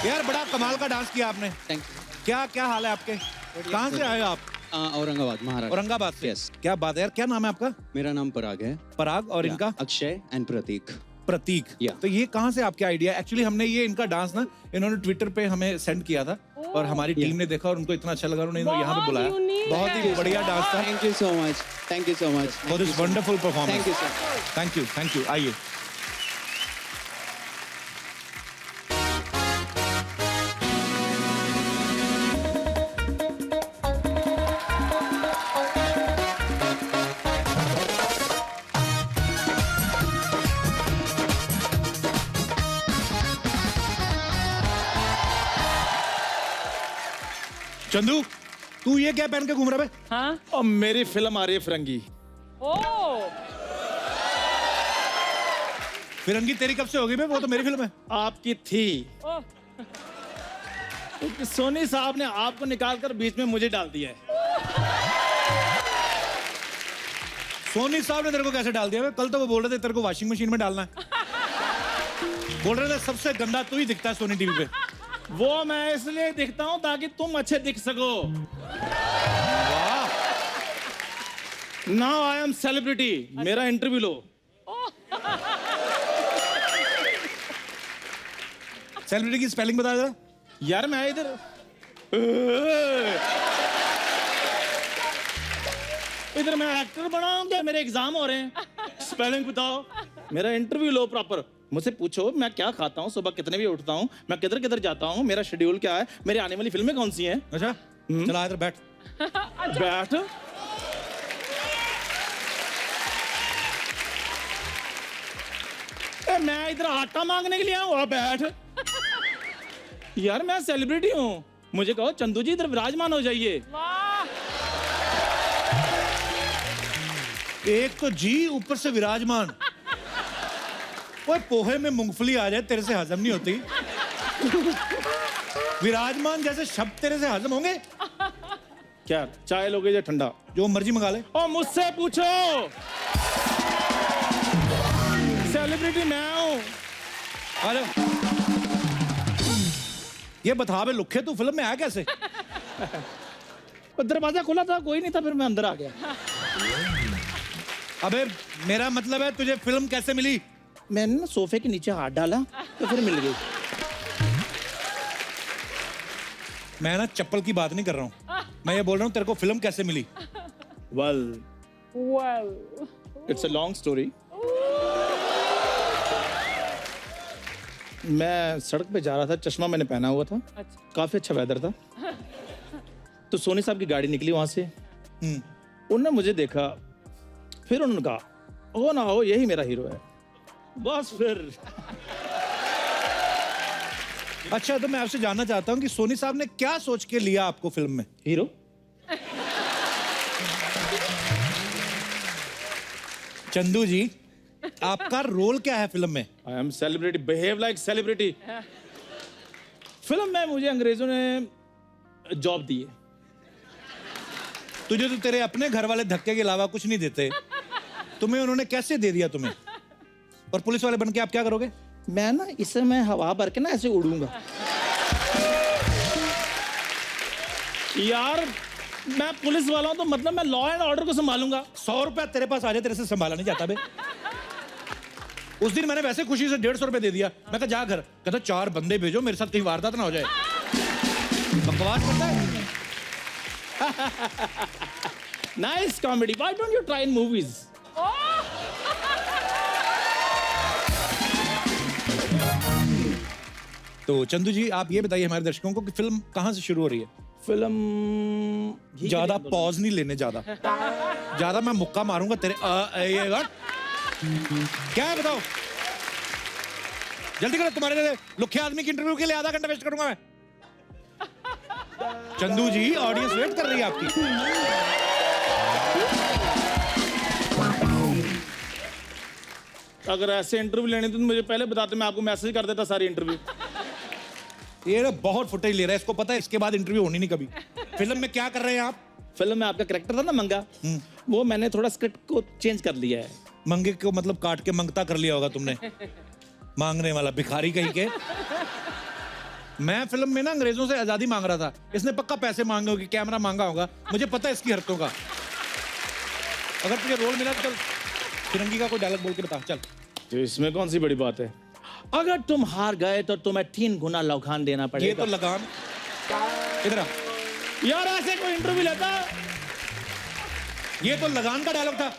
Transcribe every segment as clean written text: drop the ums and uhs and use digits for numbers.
यार बड़ा कमाल का डांस किया आपने। Thank you. क्या क्या हाल है आपके? कहाँ से आए हो आप? औरंगाबाद, महाराष्ट्र। औरंगाबाद से। Yes. क्या बात है यार, क्या नाम है आपका? मेरा नाम पराग है। पराग। और इनका? अक्षय एंड प्रतीक। प्रतीक। Yeah. तो ये कहाँ से आपके आइडिया? एक्चुअली हमने ये इनका डांस ना इन्होंने ट्विटर पे हमें सेंड किया था और हमारी टीम ने देखा और उनको इतना अच्छा लगा, उन्होंने यहाँ पे बुलाया। बहुत ही बढ़िया डांस था। Thank you so much. Thank you so much for this wonderful performance. Thank you sir. Thank you, thank you. आइए। चंदू, तू ये क्या पहन के घूम रहा है? हाँ? और मेरी फिल्म आ रही है फिरंगी। ओ फिरंगी तेरी कब से होगी बे? वो तो मेरी फिल्म है। आपकी थी ओ तो सोनी साहब ने आपको निकालकर बीच में मुझे डाल दिया है। सोनी साहब ने तेरे को कैसे डाल दिया? कल तो वो बोल रहे थे तेरे को वॉशिंग मशीन में डालना है। बोल रहे थे सबसे गंदा तू ही दिखता है सोनी टीवी पे। वो मैं इसलिए दिखता हूं ताकि तुम अच्छे दिख सको। Now I am celebrity. मेरा इंटरव्यू लो। सेलिब्रिटी की स्पेलिंग बता जरा। यार मैं इधर मैं एक्टर बना हूं क्या? मेरे एग्जाम हो रहे हैं। स्पेलिंग बताओ। मेरा इंटरव्यू लो प्रॉपर। मुझसे पूछो मैं क्या खाता हूँ, सुबह कितने बजे उठता हूँ, मैं किधर किधर जाता हूँ, मेरा शेड्यूल क्या है, मेरी आने वाली फिल्में कौन सी हैं। अच्छा चला इधर बैठ। बैठ। मैं इधर आटा मांगने के लिए आया हूँ। बैठ। यार मैं सेलिब्रिटी हूँ, मुझे कहो चंदू जी इधर विराजमान हो जाइए। वाह एक तो जी ऊपर से विराजमान। ओए पोहे में मूंगफली आ जाए तेरे से हजम नहीं होती। विराजमान जैसे शब्द तेरे से हजम होंगे? क्या चाय लोगे या ठंडा? जो मर्जी मंगा ले। और मुझसे पूछो। सेलिब्रिटी मैं हूँ। आ जाओ। ये बता बे लुखे, तू फिल्म में आया कैसे? दरवाजा खुला था, कोई नहीं था, फिर मैं अंदर आ गया। अबे मेरा मतलब है तुझे फिल्म कैसे मिली? मैंने ना सोफे के नीचे हाथ डाला तो फिर मिल गई। मैं ना चप्पल की बात नहीं कर रहा हूँ, मैं ये बोल रहा हूँ तेरे को फिल्म कैसे मिली? Well well it's a long story. मैं सड़क पे जा रहा था, चश्मा मैंने पहना हुआ था, अच्छा काफी अच्छा वेदर था। तो सोनी साहब की गाड़ी निकली वहां से। उन्होंने मुझे देखा, फिर उन्होंने कहा हो ना हो यही मेरा हीरो है। बस फिर। अच्छा तो मैं आपसे जानना चाहता हूँ कि सोनी साहब ने क्या सोच के लिया आपको फिल्म में? हीरो। चंदू जी आपका रोल क्या है फिल्म में? I am celebrity, behave like celebrity. Film में मुझे अंग्रेजों ने जॉब दी है। तुझे तो तेरे अपने घर वाले धक्के के अलावा कुछ नहीं देते, तुम्हें उन्होंने कैसे दे दिया तुम्हें? और पुलिस वाले बन के आप क्या करोगे? मैं ना इसे मैं हवा भर के ना ऐसे उड़ूंगा। यार मैं पुलिस वाला हूं तो मतलब मैं लॉ एंड ऑर्डर को संभालूंगा। 100 रुपया तेरे पास आ जाए, तेरे से संभाला नहीं जाता बे। उस दिन मैंने वैसे खुशी से 150 रुपए दे दिया। मैं कहा जा घर, कहता 4 बंदे भेजो मेरे साथ कहीं वारदात ना हो जाए। बकवास करता है। Nice comedy, why don't you try in movies? तो चंदू जी आप ये बताइए हमारे दर्शकों को कि फिल्म कहाँ से शुरू हो रही है? फिल्म ज्यादा पॉज नहीं लेने, ज्यादा मैं मुक्का मारूंगा तेरे ये बात क्या है बताओ जल्दी करो। तुम्हारे लिए लुखे आदमी की इंटरव्यू के लिए आधा घंटा वेस्ट करूंगा मैं। चंदू जी ऑडियंस वेट कर रही है आपकी। अगर ऐसे इंटरव्यू लेने तो मुझे पहले बताते, मैं आपको मैसेज कर देता सारी इंटरव्यू। ये ना बहुत फुटेज ले रहा है, इसको पता है इसके बाद इंटरव्यू होनी नहीं कभी। फिल्म में क्या कर रहे हैं आप? फिल्म में आपका कैरेक्टर था ना मंगा, वो मैंने थोड़ा स्क्रिप्ट को चेंज कर लिया है। मंगे को मतलब काट के मंगता कर लिया होगा तुमने। मांगने वाला भिखारी कहीं के। मैं फिल्म में ना अंग्रेजों से आजादी मांग रहा था, इसने पक्का पैसे मांगे होगी, कैमरा मांगा होगा, मुझे पता है इसकी हरकतों का। अगर तुझे रोल मिला तो चल फिरंगी का कोई डायलॉग बोल के बता, चल। तो इसमें कौन सी बड़ी बात है? अगर तुम हार गए तो तुम्हें 3 गुना लौखान देना ये पड़ेगा। तो लगान, इधर आ। यार ऐसे कोई इंटरव्यू लेता? ये तो लगान का डायलॉग था।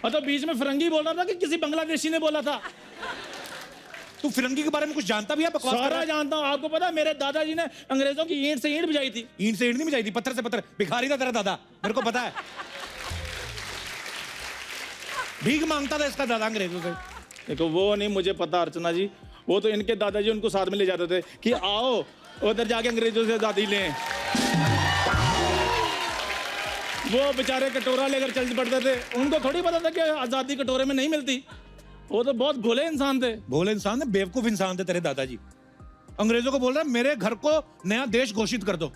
और तो बीच में फिरंगी बोल रहा था कि किसी बांग्लादेशी ने बोला था? तू फिरंगी के बारे में कुछ जानता भी है? बकवास कर रहा सारा है। जानता हूँ। आपको पता है मेरे दादाजी ने अंग्रेजों की ईंट से ईंट बजाई थी। ईंट से ईंट नहीं बजाई थी, पत्थर से पत्थर। भिखारी था तेरा दादा, मेरे को पता है। भीख मांगता था इसका दादा अंग्रेजों से। देखो वो नहीं मुझे पता अर्चना जी, वो तो इनके दादाजी उनको साथ में ले जाते थे कि आओ उधर जाके अंग्रेजों से आजादी लें। वो बेचारे कटोरा लेकर चल पड़ते थे, उनको थोड़ी पता था कि आजादी कटोरे में नहीं मिलती। वो तो बहुत भोले इंसान थे। भोले इंसान थे, बेवकूफ इंसान थे तेरे दादाजी। अंग्रेजों को बोल रहा है मेरे घर को नया देश घोषित कर दो।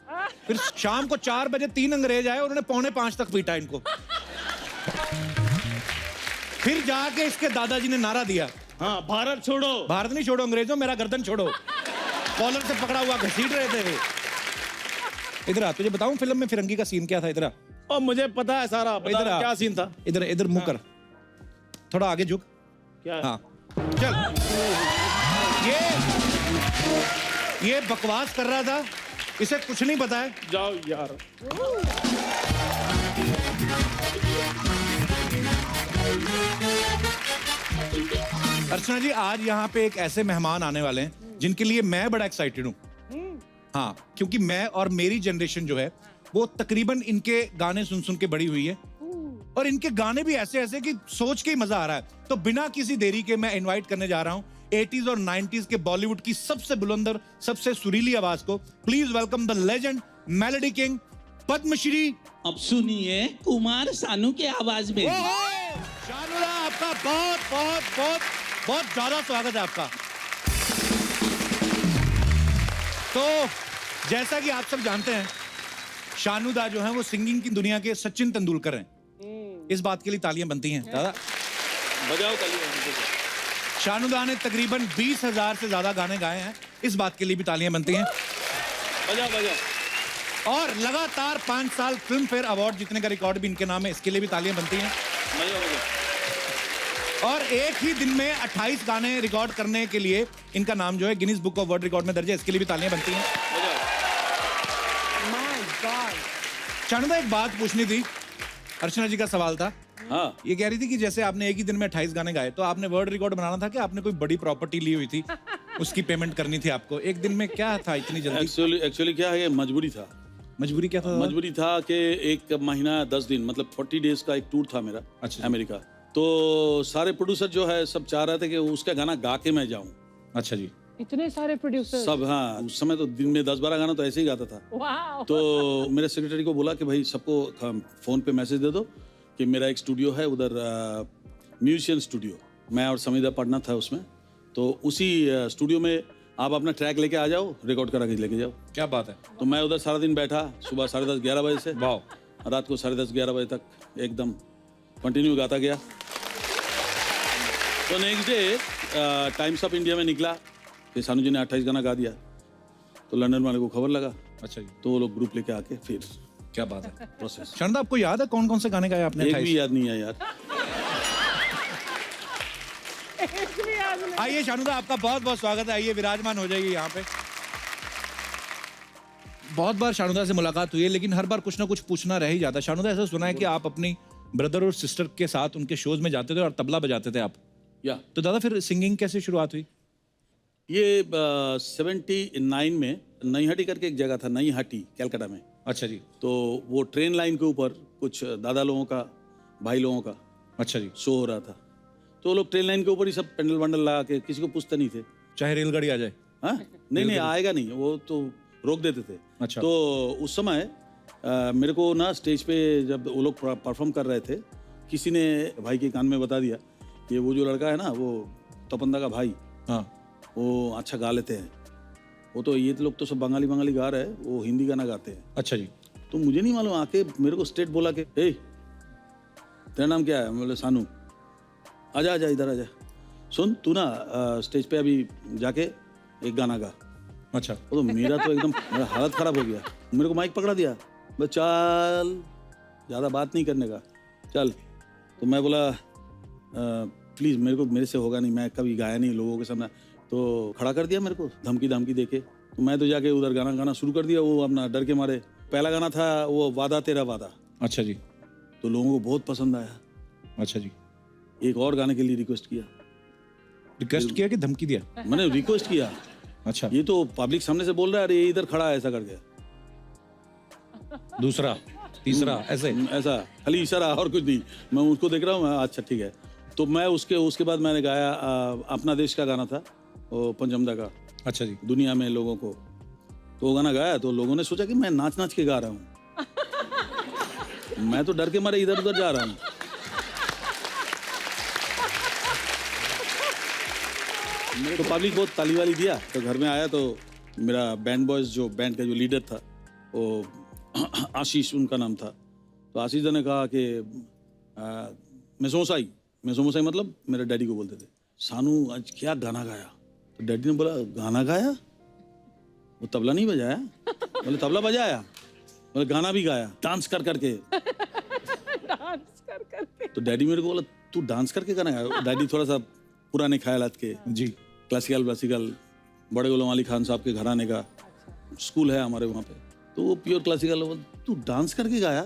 फिर शाम को 4 बजे 3 अंग्रेज आए, उन्होंने 4:45 तक पीटा इनको। फिर जाके इसके दादाजी ने नारा दिया, हाँ भारत छोड़ो। भारत नहीं छोड़ो अंग्रेजों, मेरा गर्दन छोड़ो। कॉलर से पकड़ा हुआ घसीट रहे थे वे। इधर आ, तुझे बताऊं फिल्म में फिरंगी का सीन क्या था? इधर आ। और मुझे पता है सारा। इधर आ। क्या सीन था? इधर इधर मुंह कर, थोड़ा आगे झुक। क्या? हाँ चल। ये बकवास कर रहा था, इसे कुछ नहीं पता है। जाओ यार। अर्चना जी, आज यहाँ पे एक ऐसे मेहमान आने वाले हैं जिनके लिए मैं बड़ा एक्साइटेड हूँ। हाँ, क्योंकि मैं और मेरी जनरेशन जो है वो तकरीबन इनके गाने सुन सुन के बड़ी हुई है, और इनके गाने भी ऐसे ऐसे कि सोच के ही मजा आ रहा है। तो बिना किसी देरी के मैं इनवाइट करने जा रहा हूँ 80s और 90s के बॉलीवुड की सबसे बुलंद और सबसे सुरीली आवाज को। Please welcome the legend, melody king, Padma Shri. अब सुनिए कुमार सानू की आवाज में। शानुदा, आपका बहुत बहुत बहुत बहुत ज्यादा स्वागत है आपका। तो जैसा कि आप सब जानते हैं, शानुदा जो है वो सिंगिंग की दुनिया के सचिन तेंदुलकर हैं। इस बात के लिए तालियां बनती हैं दादा। बजाओ तालियां। शानुदा ने तकरीबन 20,000 से ज्यादा गाने गाए हैं, इस बात के लिए भी तालियां बनती हैं। बजाओ बजाओ। और लगातार 5 साल फिल्म फेयर अवार्ड जीतने का रिकॉर्ड भी इनके नाम है, इसके लिए भी तालियां बनती हैं। बजाओ बजाओ। और एक ही दिन में 28 गाने रिकॉर्ड करने के लिए इनका नाम जो है Guinness book of world record में दर्ज है, इसके लिए भी तालियां बनती हैं। My God. शानुदा, एक बात पूछनी थी। अर्चना जी का सवाल था, हाँ ये कह रही थी कि जैसे आपने एक ही दिन में 28 गाने गाए, तो आपने वर्ल्ड रिकॉर्ड बनाना था कि आपने कोई बड़ी प्रॉपर्टी ली हुई थी, उसकी पेमेंट करनी थी आपको? एक दिन में क्या था इतनी जल्दी? एक्चुअली क्या है, ये मजबूरी था। मजबूरी क्या था? मजबूरी था कि एक महीना 10 दिन मतलब 40 डेज का एक टूर था मेरा। अच्छा। अमेरिका। तो सारे प्रोड्यूसर जो है सब चाह रहे थे कि उसका गाना गा के मैं जाऊं। अच्छा जी। इतने सारे प्रोड्यूसर। सब, हाँ, उस समय तो दिन में 10-12 गाना तो ऐसे ही गाता था। वाओ। तो मेरे सेक्रेटरी को बोला कि भाई सबको फोन पे मैसेज दे दो कि मेरा एक स्टूडियो है उधर, म्यूजिशियन स्टूडियो। मैं और समीदा पढ़ना था उसमें, तो उसी स्टूडियो में आप अपना ट्रैक लेके आ जाओ, रिकॉर्ड करा के लेके जाओ। क्या बात है। तो मैं उधर सारा दिन बैठा, सुबह 10:30-11 बजे से वाह। रात को 10:30-11 बजे तक एकदम कंटिन्यू गाता गया। तो next day times of India में निकला कि सानू जी ने 28 गाना गा दिया। तो लंदन वाले को खबर लगा, अच्छा जी, तो वो लोग ग्रुप लेके आके फिर क्या बात है। प्रोसेस। शानुदा, आपको याद है कौन कौन से गाने गाए आपने? एक 28? भी याद नहीं है यार। आइए शानुदा, आपका बहुत बहुत स्वागत है। आइए विराजमान हो जाइए यहाँ पे। बहुत बार शानुदा से मुलाकात हुई है, लेकिन हर बार कुछ ना कुछ पूछना रह ही जाता है। शानुदा, ऐसा सुना है कि आप अपनी ब्रदर और सिस्टर के साथ उनके शोज में जाते थे और तबला बजाते थे आप। या तो दादा, फिर सिंगिंग कैसे शुरुआत हुई? ये 79 में नईहाटी करके एक जगह था, नईहाटी कलकत्ता में। अच्छा जी। तो वो ट्रेन लाइन के ऊपर कुछ दादा लोगों का, भाई लोगों का अच्छा जी। शो हो रहा था। तो वो लोग ट्रेन लाइन के ऊपर ही सब पेंडल वंडल लगा के, किसी को पूछते नहीं थे। चाहे रेलगाड़ी आ जाए। हाँ, नहीं आएगा नहीं, वो तो रोक देते थे। अच्छा। तो उस समय मेरे को ना स्टेज पे जब वो लोग परफॉर्म कर रहे थे, किसी ने भाई के कान में बता दिया कि वो जो लड़का है ना, वो तपंदा का भाई, हाँ, वो अच्छा गा लेते हैं। वो तो ये लोग तो सब बंगाली बंगाली गा रहे हैं, वो हिंदी गाना गाते हैं। अच्छा जी। तो मुझे नहीं मालूम, आके मेरे को स्टेट बोला कि ए तेरा नाम क्या है? बोले सानू। आजा आजा इधर आजा, सुन तू ना स्टेज पे अभी जाके एक गाना गा। अच्छा वो तो मेरा तो एकदम मेरा हालत खराब हो गया। मेरे को माइक पकड़ा दिया, बस चल, ज़्यादा बात नहीं करने का, चल। तो मैं बोला प्लीज़ मेरे से होगा नहीं, मैं कभी गाया नहीं लोगों के सामने। तो खड़ा कर दिया मेरे को धमकी धमकी दे के। तो मैं तो जाके उधर गाना गाना शुरू कर दिया, वो अपना डर के मारे। पहला गाना था वो वादा तेरा वादा, अच्छा जी, तो लोगों को बहुत पसंद आया। अच्छा जी। एक और गाने के लिए रिक्वेस्ट किया, रिक्वेस्ट किया कि धमकी दिया? मैंने रिक्वेस्ट किया। अच्छा, ये तो पब्लिक सामने से बोल रहा है, अरे ये इधर खड़ा है ऐसा करके, दूसरा तीसरा ऐसे? ऐसा खाली इशारा और कुछ नहीं। मैं उसको देख रहा हूँ, अच्छा ठीक है। तो मैं उसके बाद मैंने गाया अपना देश का गाना था, वो पंचमदा का, अच्छा जी। दुनिया में लोगों को। तो वो गाना गाया तो लोगों ने सोचा कि मैं नाच नाच के गा रहा हूँ। मैं तो डर के मारे इधर उधर जा रहा हूँ। मेरे को पब्लिक बहुत ताली वाली दिया। तो घर में आया तो मेरा बैंड बॉयज जो बैंड का जो लीडर था वो आशीष उनका नाम था। तो आशीष ने कहा कि मेसोमसाई मतलब मेरे डैडी को बोलते थे, सानू आज क्या गाना गाया। तो डैडी ने बोला गाना गाया, वो तबला नहीं बजाया? बोले तबला बजाया। बोले गाना भी गाया, डांस कर करके। डांस कर करके। तो डैडी मेरे को बोला तू डांस करके गाना गाया। डैडी थोड़ा सा पुराने ख्यालात के जी, क्लासिकल बड़े गुलाम अली खान साहब के घराने का स्कूल है हमारे वहाँ पे। तो वो प्योर क्लासिकल, तू डांस करके गाया।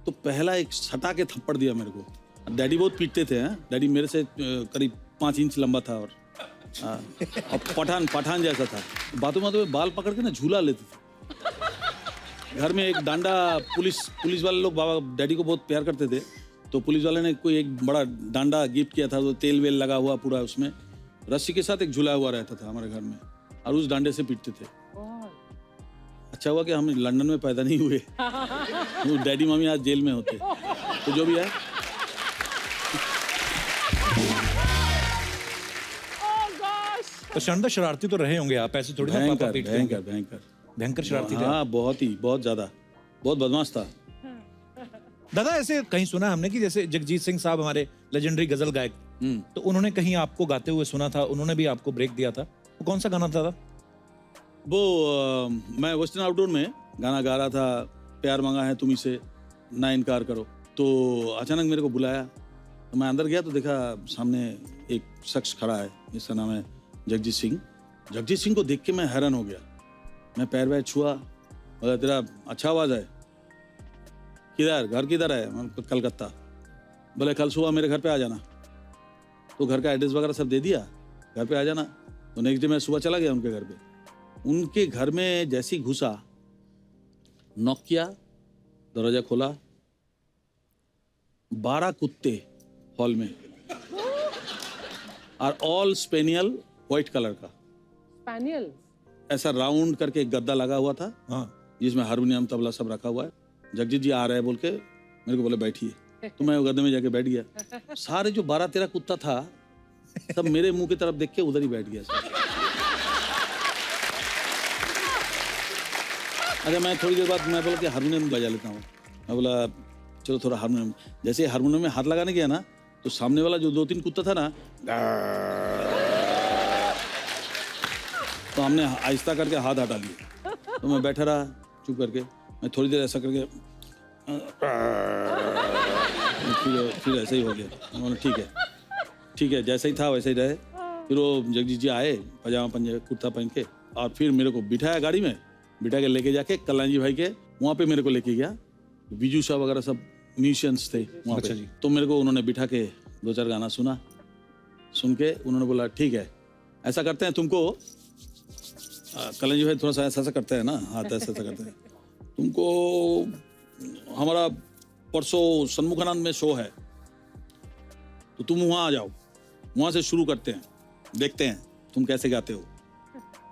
तो पहला एक सटा के थप्पड़ दिया मेरे को। डैडी बहुत पीटते थे। हैं डैडी मेरे से करीब 5 इंच लंबा था और पठान जैसा था। बातों में बाल पकड़ के ना झूला लेते थे। घर में एक डांडा, पुलिस वाले लोग बाबा डैडी को बहुत प्यार करते थे। तो पुलिस वाले ने कोई एक बड़ा डांडा गिफ्ट किया था, तो तेल वेल लगा हुआ पूरा, उसमें रस्सी के साथ एक झूला हुआ रहता था हमारे घर में, और उस डांडे से पीटते थे। अच्छा हुआ कि हम लंदन में पैदा नहीं हुए, तो डैडी मम्मी आज जेल में होते। तो जो भी है, तो शानदार शरारती तो रहे होंगे आप, ऐसे थोड़ी ना पापा पीटते होंगे। भयंकर शरारती थे। हाँ बहुत ज्यादा, बहुत बदमाश था। दादा ऐसे कहीं सुना हमने कि जैसे जगजीत सिंह साहब हमारे लेजेंडरी गजल गायक, तो उन्होंने कहीं आपको गाते हुए सुना था, उन्होंने भी आपको ब्रेक दिया था। वो कौन सा गाना था दादा? वो मैं वेस्टर्न आउटडोर में गाना गा रहा था, प्यार मांगा है तुम्ही से ना इनकार करो। तो अचानक मेरे को बुलाया, तो मैं अंदर गया तो देखा सामने एक शख्स खड़ा है, जिसका नाम है जगजीत सिंह। जगजीत सिंह को देख के मैं हैरान हो गया। मैं पैर वैर छुआ, बोला तेरा अच्छा आवाज़ है, किधर घर किधर है? कलकत्ता। बोले कल सुबह मेरे घर पे आ जाना। तो घर का एड्रेस वगैरह सब दे दिया, घर पे आ जाना। तो नेक्स्ट डे मैं सुबह चला गया उनके घर पे। उनके घर में जैसी घुसा, नॉक किया, दरवाजा खोला, 12 कुत्ते हॉल में, और ऑल स्पेनियल व्हाइट कलर का, स्पेनियल ऐसा राउंड करके एक गद्दा लगा हुआ था, हाँ, जिसमें हारमोनियम तबला सब रखा हुआ है। जगजीत जी आ रहे हैं बोल के मेरे को बोले बैठिए। तो मैं वो गद्दे में जाके बैठ गया। सारे जो 12-13 कुत्ता था सब मेरे मुंह की तरफ देख के उधर ही बैठ गया सब। अच्छा, मैं थोड़ी देर बाद मैं बोला कि हारमोनियम बजा लेता हूँ। मैं बोला चलो थोड़ा हारमोनियम। जैसे हारमोनियम में हाथ लगाने गया ना, तो सामने वाला जो 2-3 कुत्ता था ना, तो हमने आहिस्ता करके हाथ हटा लिए। तो मैं बैठा रहा चुप करके। मैं थोड़ी देर ऐसा करके फिर ऐसे ही हो गया। बोला ठीक है जैसा ही था वैसे ही रहे। फिर वो जगजीत जी आए पजामा पंजे कुर्ता पहन के, और फिर मेरे को बिठाया गाड़ी में, बिठा के लेके जाके कल्याण भाई के वहाँ पे मेरे को लेके गया। बीजू साहब वगैरह सब म्यूजिशियन्स थे वहाँ अच्छा पे। जी। तो मेरे को उन्होंने बिठा के 2-4 गाना सुना। सुन के उन्होंने बोला ठीक है ऐसा करते हैं, तुमको कल्याण भाई थोड़ा सा ऐसा करते हैं ना, हाथ ऐसा करते हैं, तुमको हमारा परसों सन्मुखानंद में शो है, तो तुम वहाँ आ जाओ, वहाँ से शुरू करते हैं, देखते हैं तुम कैसे गाते हो।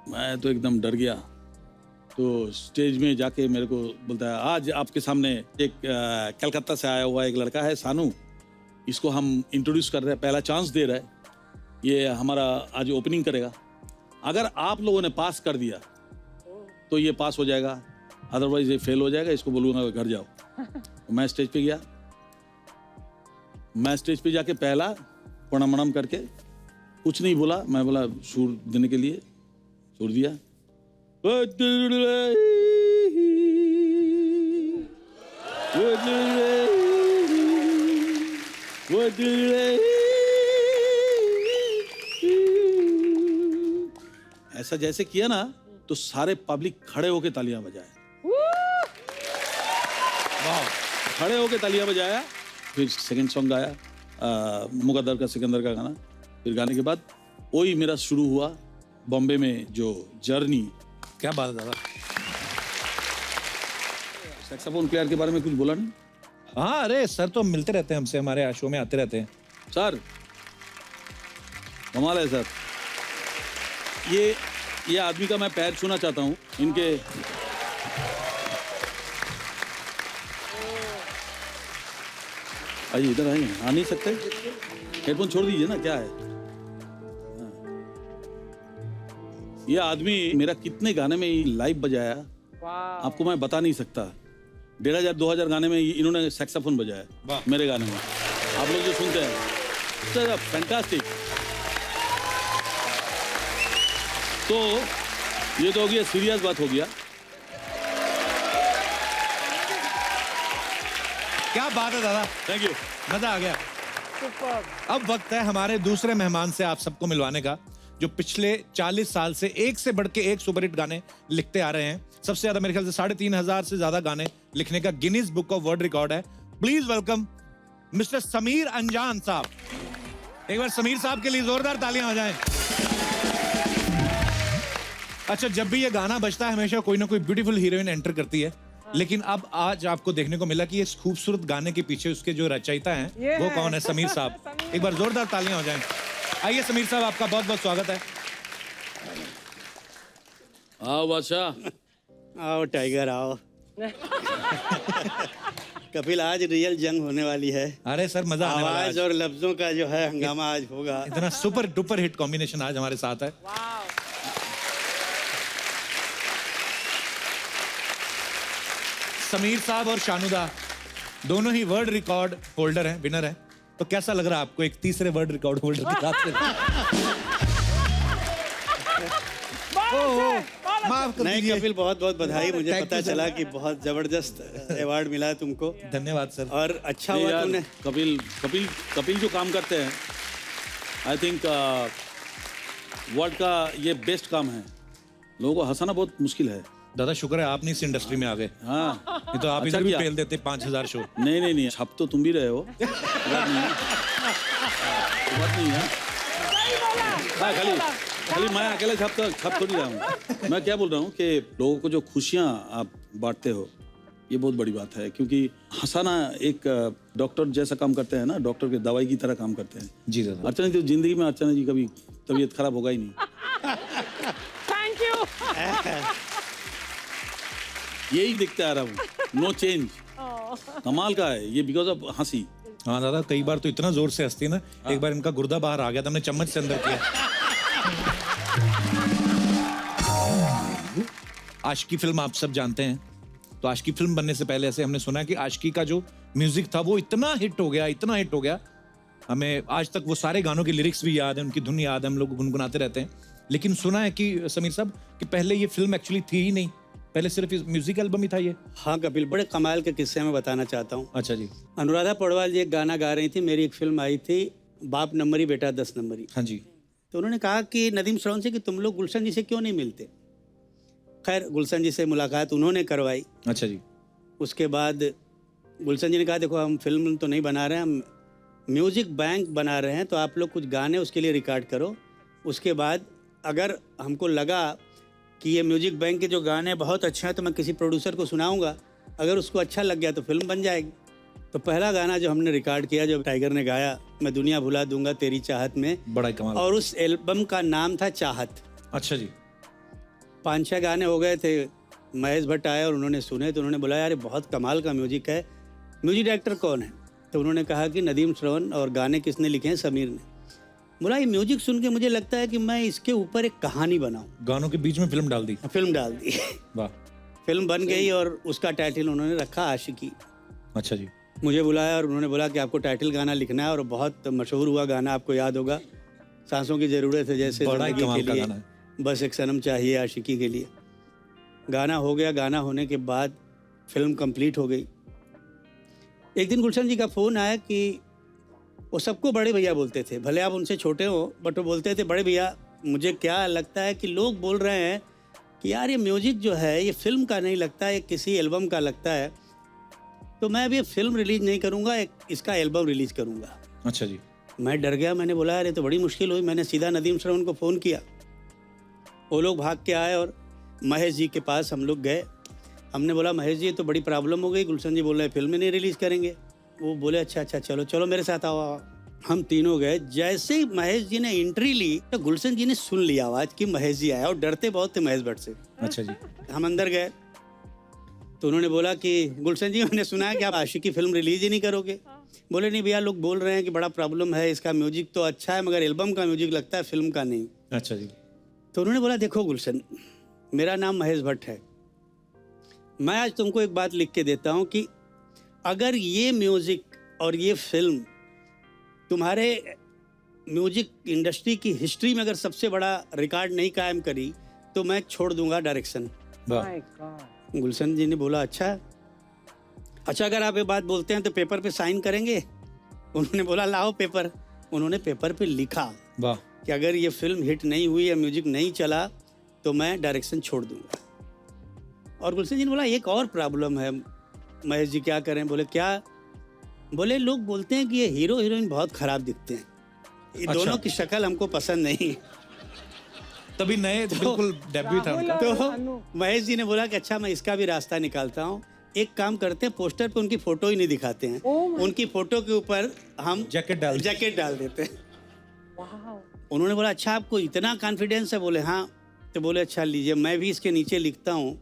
मैं तो एकदम डर गया। तो स्टेज में जाके मेरे को बोलता है आज आपके सामने एक कलकत्ता से आया हुआ एक लड़का है सानू, इसको हम इंट्रोड्यूस कर रहे हैं, पहला चांस दे रहे हैं, ये हमारा आज ओपनिंग करेगा। अगर आप लोगों ने पास कर दिया तो ये पास हो जाएगा, अदरवाइज ये फेल हो जाएगा, इसको बोलूँगा घर जाओ। तो मैं स्टेज पे गया। मैं स्टेज पे जाके पहला प्रणाम करके कुछ नहीं बोला। मैं बोला सुर देने के लिए सुर दिया, वो दिल रही, वो दिल रही, वो दिल रही। ऐसा जैसे किया ना तो सारे पब्लिक खड़े होके तालियां बजाए, खड़े होके तालियां बजाया। फिर सेकंड सॉन्ग गाया मुकद्दर का सिकंदर का गाना। फिर गाने के बाद वही मेरा शुरू हुआ बॉम्बे में जो जर्नी। क्या बात है दादा। सैक्सोफोन प्लेयर के बारे में कुछ बोला नहीं हाँ अरे सर तो मिलते रहते हैं हमसे, हमारे शो में आते रहते हैं। सर? कमाल है सर। ये आदमी का मैं पैर छूना चाहता हूँ इनके। आइए इधर आइए, आ नहीं सकते? हेडफोन छोड़ दीजिए ना, क्या है। हाँ। ये आदमी मेरा कितने गाने में लाइव बजाया आपको मैं बता नहीं सकता। 1500-2000 गाने में इन्होंने सैक्सोफोन बजाया मेरे गाने में। आप लोग जो सुनते हैं फैंटास्टिक। तो ये तो हो गया, सीरियस बात हो गया। क्या बात है दादा, थैंक यू। मजा आ गया। अब वक्त है हमारे दूसरे मेहमान से आप सबको मिलवाने का, जो पिछले 40 साल से एक से बढ़ के एक सुपरहिट गाने लिखते आ रहे हैं। सबसे ज्यादा मेरे ख्याल से 3500 से ज्यादा गाने लिखने का Guinness book of world record है। प्लीज वेलकम मिस्टर समीर अंजान साहब। एक बार समीर साहब के लिए जोरदार तालियां हो जाएं। अच्छा, जब भी ये गाना बजता है हमेशा कोई ना कोई ब्यूटीफुल हीरोइन एंटर करती है, लेकिन अब आज आपको देखने को मिला कि इस खूबसूरत गाने के पीछे उसके जो रचयिता हैं वो कौन है? समीर साहब। एक बार जोरदार तालियां हो जाएं। आइए समीर साहब, आपका बहुत बहुत स्वागत है। आओ बादशाह। आओ टाइगर आओ। कपिल, आज रियल जंग होने वाली है। अरे सर मजा आने वाला है आवाज आज। और लफ्जों का जो है हंगामा आज होगा। इतना सुपर डुपर हिट कॉम्बिनेशन आज हमारे साथ है। समीर साहब और शानुदा दोनों ही वर्ल्ड रिकॉर्ड होल्डर हैं, विनर हैं। तो कैसा लग रहा है आपको एक तीसरे वर्ल्ड रिकॉर्ड होल्डर के साथ? माफ कर नहीं दीजिए। कपिल, बहुत बहुत बधाई। मुझे Thank पता you, sir. चला कि बहुत जबरदस्त अवार्ड मिला है तुमको, धन्यवाद सर। और अच्छा नहीं हुआ यार, तुमने। कपिल जो काम करते हैं, आई थिंक वर्ल्ड का ये बेस्ट काम है। लोगों को हंसाना बहुत मुश्किल है। दादा शुक्र है आप नहीं इस इंडस्ट्री में आ गए, हाँ नहीं तो आप अच्छा इधर भी किया। फेल देते 5000 शो। नहीं छप तो तुम भी रहे हो। बात नहीं है, बात नहीं है। हाँ, खाली मैं अकेले छप थोड़ी रहा हूँ। मैं क्या बोल रहा हूँ कि लोगों को जो खुशियाँ आप बांटते हो, ये बहुत बड़ी बात है। क्योंकि हंसाना एक डॉक्टर जैसा काम करते हैं ना, डॉक्टर के दवाई की तरह काम करते हैं। जी दादा। अर्चना जी, जिंदगी में अर्चना जी कभी तबीयत खराब होगा ही नहीं। Thank you. यही देखते आ रहा हूँ, नो चेंज। कमाल का है ये, बिकॉज ऑफ हंसी। हाँ दादा, कई बार तो इतना जोर से हंसती ना, एक बार इनका गुर्दा बाहर आ गया था, हमने चम्मच से अंदर किया। आशिकी फिल्म आप सब जानते हैं। तो आशिकी फिल्म बनने से पहले ऐसे हमने सुना कि आशिकी का जो म्यूजिक था वो इतना हिट हो गया, हमें आज तक वो सारे गानों के लिरिक्स भी याद है, उनकी धुन याद है, हम लोग गुनगुनाते रहते हैं। लेकिन सुना है कि समीर साहब कि पहले ये फिल्म एक्चुअली थी ही नहीं, पहले सिर्फ म्यूजिक एल्बम ही था ये। हाँ कपिल, बड़े कमाल के किस्से मैं बताना चाहता हूँ। अच्छा जी। अनुराधा पौडवाल जी एक गाना गा रही थी, मेरी एक फिल्म आई थी बाप नंबरी बेटा 10 नंबरी। हाँ जी। तो उन्होंने कहा कि नदीम श्रवण से कि तुम लोग गुलशन जी से क्यों नहीं मिलते। खैर गुलशन जी से मुलाकात उन्होंने करवाई। अच्छा जी। उसके बाद गुलशन जी ने कहा देखो हम फिल्म तो नहीं बना रहे हैं, हम म्यूजिक बैंक बना रहे हैं, तो आप लोग कुछ गाने उसके लिए रिकॉर्ड करो। उसके बाद अगर हमको लगा कि ये म्यूजिक बैंक के जो गाने बहुत अच्छे हैं तो मैं किसी प्रोड्यूसर को सुनाऊंगा, अगर उसको अच्छा लग गया तो फिल्म बन जाएगी। तो पहला गाना जो हमने रिकॉर्ड किया, जो टाइगर ने गाया, मैं दुनिया भुला दूंगा तेरी चाहत में, बड़ा ही कमाल। और उस एल्बम का नाम था चाहत। अच्छा जी। 5-6 गाने हो गए थे। महेश भट्ट आए और उन्होंने सुने तो उन्होंने बोला यार ये बहुत कमाल का म्यूजिक है, म्यूजिक डायरेक्टर कौन है? तो उन्होंने कहा कि नदीम श्रवण, और गाने किसने लिखे हैं? समीर ने। बोला ये म्यूजिक सुन के मुझे लगता है कि मैं इसके ऊपर एक कहानी बनाऊं। गानों के बीच में फिल्म डाल दी। फिल्म डाल दी। वाह। फिल्म बन गई और उसका टाइटल उन्होंने रखा आशिकी। अच्छा जी। मुझे बुलाया और उन्होंने बोला कि आपको टाइटल गाना लिखना है, और बहुत मशहूर हुआ गाना, आपको याद होगा, सांसों की ज़रूरत है जैसे बड़ा ही जिंदगी कमाल के का लिए, गाना है। बस एक सनम चाहिए आशिकी के लिए। गाना हो गया, गाना होने के बाद फिल्म कंप्लीट हो गई। एक दिन गुलशन जी का फ़ोन आया कि वो सबको बड़े भैया बोलते थे, भले आप उनसे छोटे हो, बट वो बोलते थे बड़े भैया मुझे क्या लगता है कि लोग बोल रहे हैं कि यार ये म्यूज़िक जो है ये फिल्म का नहीं लगता, ये किसी एल्बम का लगता है, तो मैं अभी फिल्म रिलीज़ नहीं करूँगा, इसका एल्बम रिलीज़ करूँगा। अच्छा जी। मैं डर गया, मैंने बोला यार ये तो बड़ी मुश्किल हुई। मैंने सीधा नदीम श्रवण को फ़ोन किया, वो लोग भाग के आए और महेश जी के पास हम लोग गए। हमने बोला महेश जी ये तो बड़ी प्रॉब्लम हो गई, गुलशन जी बोल रहे हैं फिल्म नहीं रिलीज़ करेंगे। वो बोले अच्छा चलो चलो मेरे साथ आओ। हम तीनों गए। जैसे ही महेश जी ने एंट्री ली तो गुलशन जी ने सुन लिया आवाज़ कि महेश जी आया, और डरते बहुत थे महेश भट्ट से। अच्छा जी। हम अंदर गए तो उन्होंने बोला कि गुलशन जी मैंने सुना है कि आप आशिकी फिल्म रिलीज़ ही नहीं करोगे। बोले नहीं भैया, लोग बोल रहे हैं कि बड़ा प्रॉब्लम है, इसका म्यूजिक तो अच्छा है मगर एल्बम का म्यूजिक लगता है, फिल्म का नहीं। अच्छा जी। तो उन्होंने बोला देखो गुलशन, मेरा नाम महेश भट्ट है, मैं आज तुमको एक बात लिख के देता हूँ कि अगर ये म्यूज़िक और ये फिल्म तुम्हारे म्यूजिक इंडस्ट्री की हिस्ट्री में अगर सबसे बड़ा रिकॉर्ड नहीं कायम करी तो मैं छोड़ दूंगा डायरेक्शन। वाह। My God. गुलशन जी ने बोला अच्छा अगर आप ये बात बोलते हैं तो पेपर पे साइन करेंगे। उन्होंने बोला लाओ पेपर। उन्होंने पेपर पे लिखा वाह। कि अगर ये फिल्म हिट नहीं हुई या म्यूजिक नहीं चला तो मैं डायरेक्शन छोड़ दूंगा। और गुलशन जी ने बोला एक और प्रॉब्लम है महेश जी, क्या करें? बोले क्या? बोले लोग बोलते हैं कि ये हीरो हीरोइन बहुत खराब दिखते हैं, ये अच्छा। दोनों की शक्ल हमको पसंद नहीं। तभी नए बिल्कुल डेब्यू था उनका। तो महेश जी ने बोला कि अच्छा मैं इसका भी रास्ता निकालता हूँ, एक काम करते हैं पोस्टर पे उनकी फोटो ही नहीं दिखाते हैं, उनकी फोटो के ऊपर हम जैकेट डाल देते हैं। उन्होंने बोला अच्छा आपको इतना कॉन्फिडेंस है? बोले हाँ। तो बोले अच्छा लीजिए, मैं भी इसके नीचे लिखता हूँ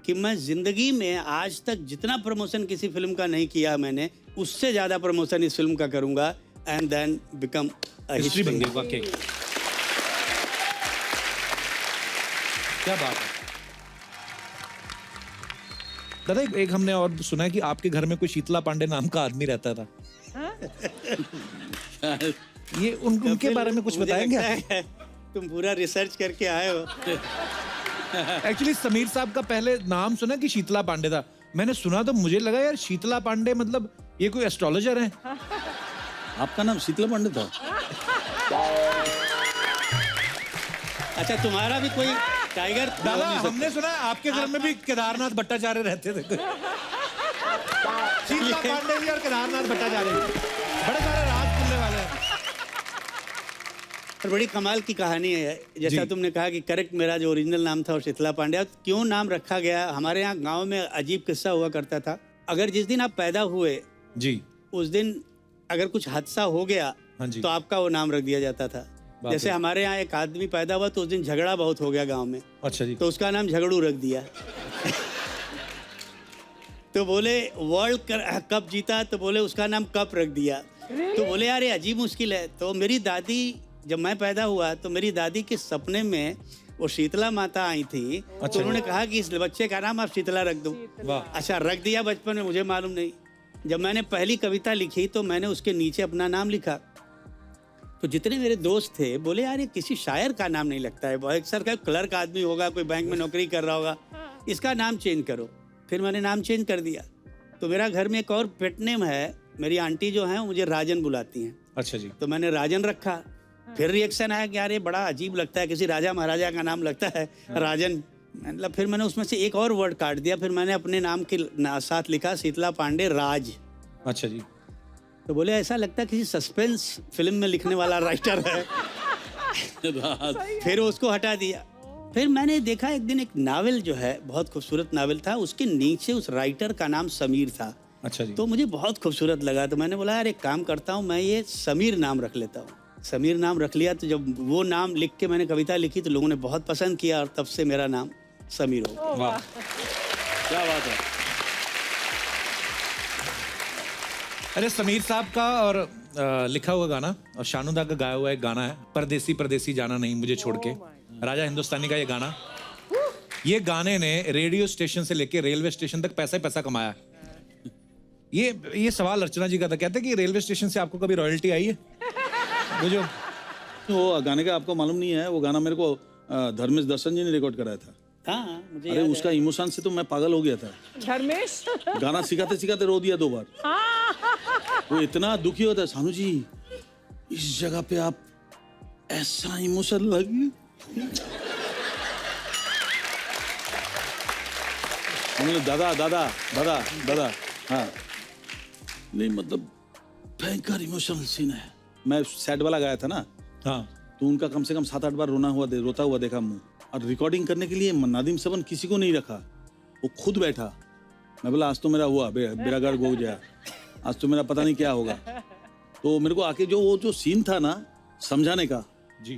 कि मैं जिंदगी में आज तक जितना प्रमोशन किसी फिल्म का नहीं किया मैंने, उससे ज्यादा प्रमोशन इस फिल्म का करूंगा and then become a history बन हिस्ट्री। गई वाकई। क्या बात है दादा। एक हमने और सुना है कि आपके घर में कोई शीतला पांडे नाम का आदमी रहता था। ये उनके बारे में कुछ मुझे बताएंगे? लगता है तुम पूरा रिसर्च करके आए हो। एक्चुअली समीर साहब का पहले नाम सुना कि शीतला पांडे था, मैंने सुना तो मुझे लगा यार शीतला पांडे मतलब ये कोई एस्ट्रोलॉजर है। आपका नाम शीतला पांडे था? अच्छा तुम्हारा भी कोई टाइगर? दादा हमने सुना है आपके घर में भी केदारनाथ भट्टाचार्य रहते थे। शीतला पांडे जी और केदारनाथ भट्टाचार्य बड़े सारे राज खुलने वाले हैं। और बड़ी कमाल की कहानी है, जैसा जी। तुमने कहा कि करेक्ट मेरा जो ओरिजिनल नाम था वो शीतला पांडे। अब क्यों नाम रखा गया, हमारे यहाँ गांव में अजीब किस्सा हुआ करता था। अगर जिस दिन आप पैदा हुए जी। उस दिन अगर कुछ हादसा हो गया हाँ जी। तो आपका वो नाम रख दिया जाता था। बाप जैसे रे। हमारे यहाँ एक आदमी पैदा हुआ तो उस दिन झगड़ा बहुत हो गया गांव में, अच्छा जी। तो उसका नाम झगड़ू रख दिया। तो बोले वर्ल्ड कप जीता तो बोले उसका नाम कप रख दिया। तो बोले यार ये अजीब मुश्किल है। तो मेरी दादी, जब मैं पैदा हुआ तो मेरी दादी के सपने में वो शीतला माता आई थी। तो उन्होंने कहा कि इस बच्चे का नाम आप शीतला रख दो। वाह। अच्छा रख दिया बचपन में, मुझे मालूम नहीं। जब मैंने पहली कविता लिखी तो मैंने उसके नीचे अपना नाम लिखा। तो जितने मेरे दोस्त थे बोले यार ये किसी शायर का नाम नहीं लगता है, बहुत सर का क्लर्क आदमी होगा, कोई बैंक में नौकरी कर रहा होगा, इसका नाम चेंज करो। फिर मैंने नाम चेंज कर दिया। तो मेरा घर में एक और पेट नेम है, मेरी आंटी जो है मुझे राजन बुलाती हैं, अच्छा जी। तो मैंने राजन रखा। फिर रिएक्शन आया कि यार ये बड़ा अजीब लगता है, किसी राजा महाराजा का नाम लगता है राजन। मतलब फिर मैंने उसमें से एक और वर्ड काट दिया, फिर मैंने अपने नाम के साथ लिखा शीतला पांडे राज। अच्छा जी। तो बोले ऐसा लगता है किसी सस्पेंस फिल्म में लिखने वाला राइटर है। फिर उसको हटा दिया। फिर मैंने देखा एक दिन एक नावल जो है बहुत खूबसूरत नावल था, उसके नीचे उस राइटर का नाम समीर था। अच्छा जी। तो मुझे बहुत खूबसूरत लगा, तो मैंने बोला यार एक काम करता हूँ मैं ये समीर नाम रख लेता हूँ। समीर नाम रख लिया। तो जब वो नाम लिख के मैंने कविता लिखी तो लोगों ने बहुत पसंद किया और तब से मेरा नाम समीर हो गया। वाह। क्या बात है। अरे समीर साहब का और लिखा हुआ गाना और शानुदा का गाया हुआ एक गाना है, परदेसी परदेसी जाना नहीं मुझे छोड़ के, राजा हिंदुस्तानी का ये गाना। ये गाने ने रेडियो स्टेशन से लेके रेलवे स्टेशन तक पैसा ही पैसा कमाया। ये सवाल अर्चना जी का था, कहते कि रेलवे स्टेशन से आपको कभी रॉयल्टी आई है? वो जो वो गाने का आपको मालूम नहीं है, वो गाना मेरे को धर्मेश दर्शन जी ने रिकॉर्ड कराया था। हाँ मुझे अरे याद उसका इमोशन से तो मैं पागल हो गया था। धर्मेश गाना सिखाते सिखाते रो दिया 2 बार। वो इतना दुखी होता है, सानू जी इस जगह पे आप ऐसा इमोशन लगे। हमने दादा दादा दादा दादा, हाँ नहीं मतलब भयंकर इमोशनल सीन है। मैं सैड वाला गाया था ना, हाँ तो उनका कम से कम 7-8 बार रोता हुआ देखा मुंह। और रिकॉर्डिंग करने के लिए नादिम सबन किसी को नहीं रखा, वो खुद बैठा। मैं बोला आज तो मेरा हुआ बेड़ा गर्क हो गया, आज तो मेरा पता नहीं क्या होगा। तो मेरे को आके जो सीन था ना समझाने का जी,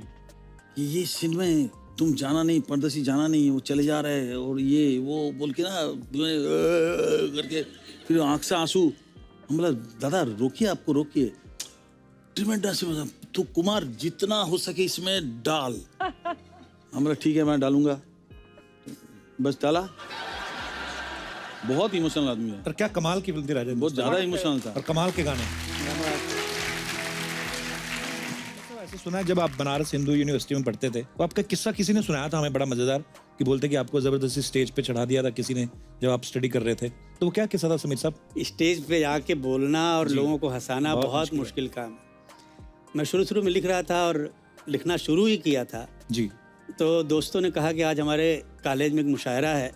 कि ये सीन में तुम जाना नहीं, परदेसी जाना नहीं, वो चले जा रहे हैं और ये वो बोल के ना करके फिर आंख से आंसू। हम बोला दादा रोकिए, आपको रोकिए। ट्रिमेंडस, तो कुमार जितना हो सके इसमें डाल। हम बोला ठीक है मैं डालूंगा, बस डाला। बहुत इमोशनल आदमी है, पर क्या कमाल की फिल्म थी राजेंद्र, बहुत ज्यादा इमोशनल था। और कमाल के गाने। ऐसे सुना है जब आप बनारस हिंदू यूनिवर्सिटी में पढ़ते थे तो आपका किस्सा किसी ने सुनाया था हमें बड़ा मजेदार, कि बोलते कि आपको जबरदस्ती स्टेज पे चढ़ा दिया था किसी ने जब आप स्टडी कर रहे थे। तो वो क्या किस्सा था समीर साहब? स्टेज पे जाके बोलना और लोगों को हंसाना बहुत मुश्किल काम है। मैं शुरू में लिख रहा था और लिखना शुरू ही किया था, जी, तो दोस्तों ने कहा कि आज हमारे कॉलेज में एक मुशायरा है।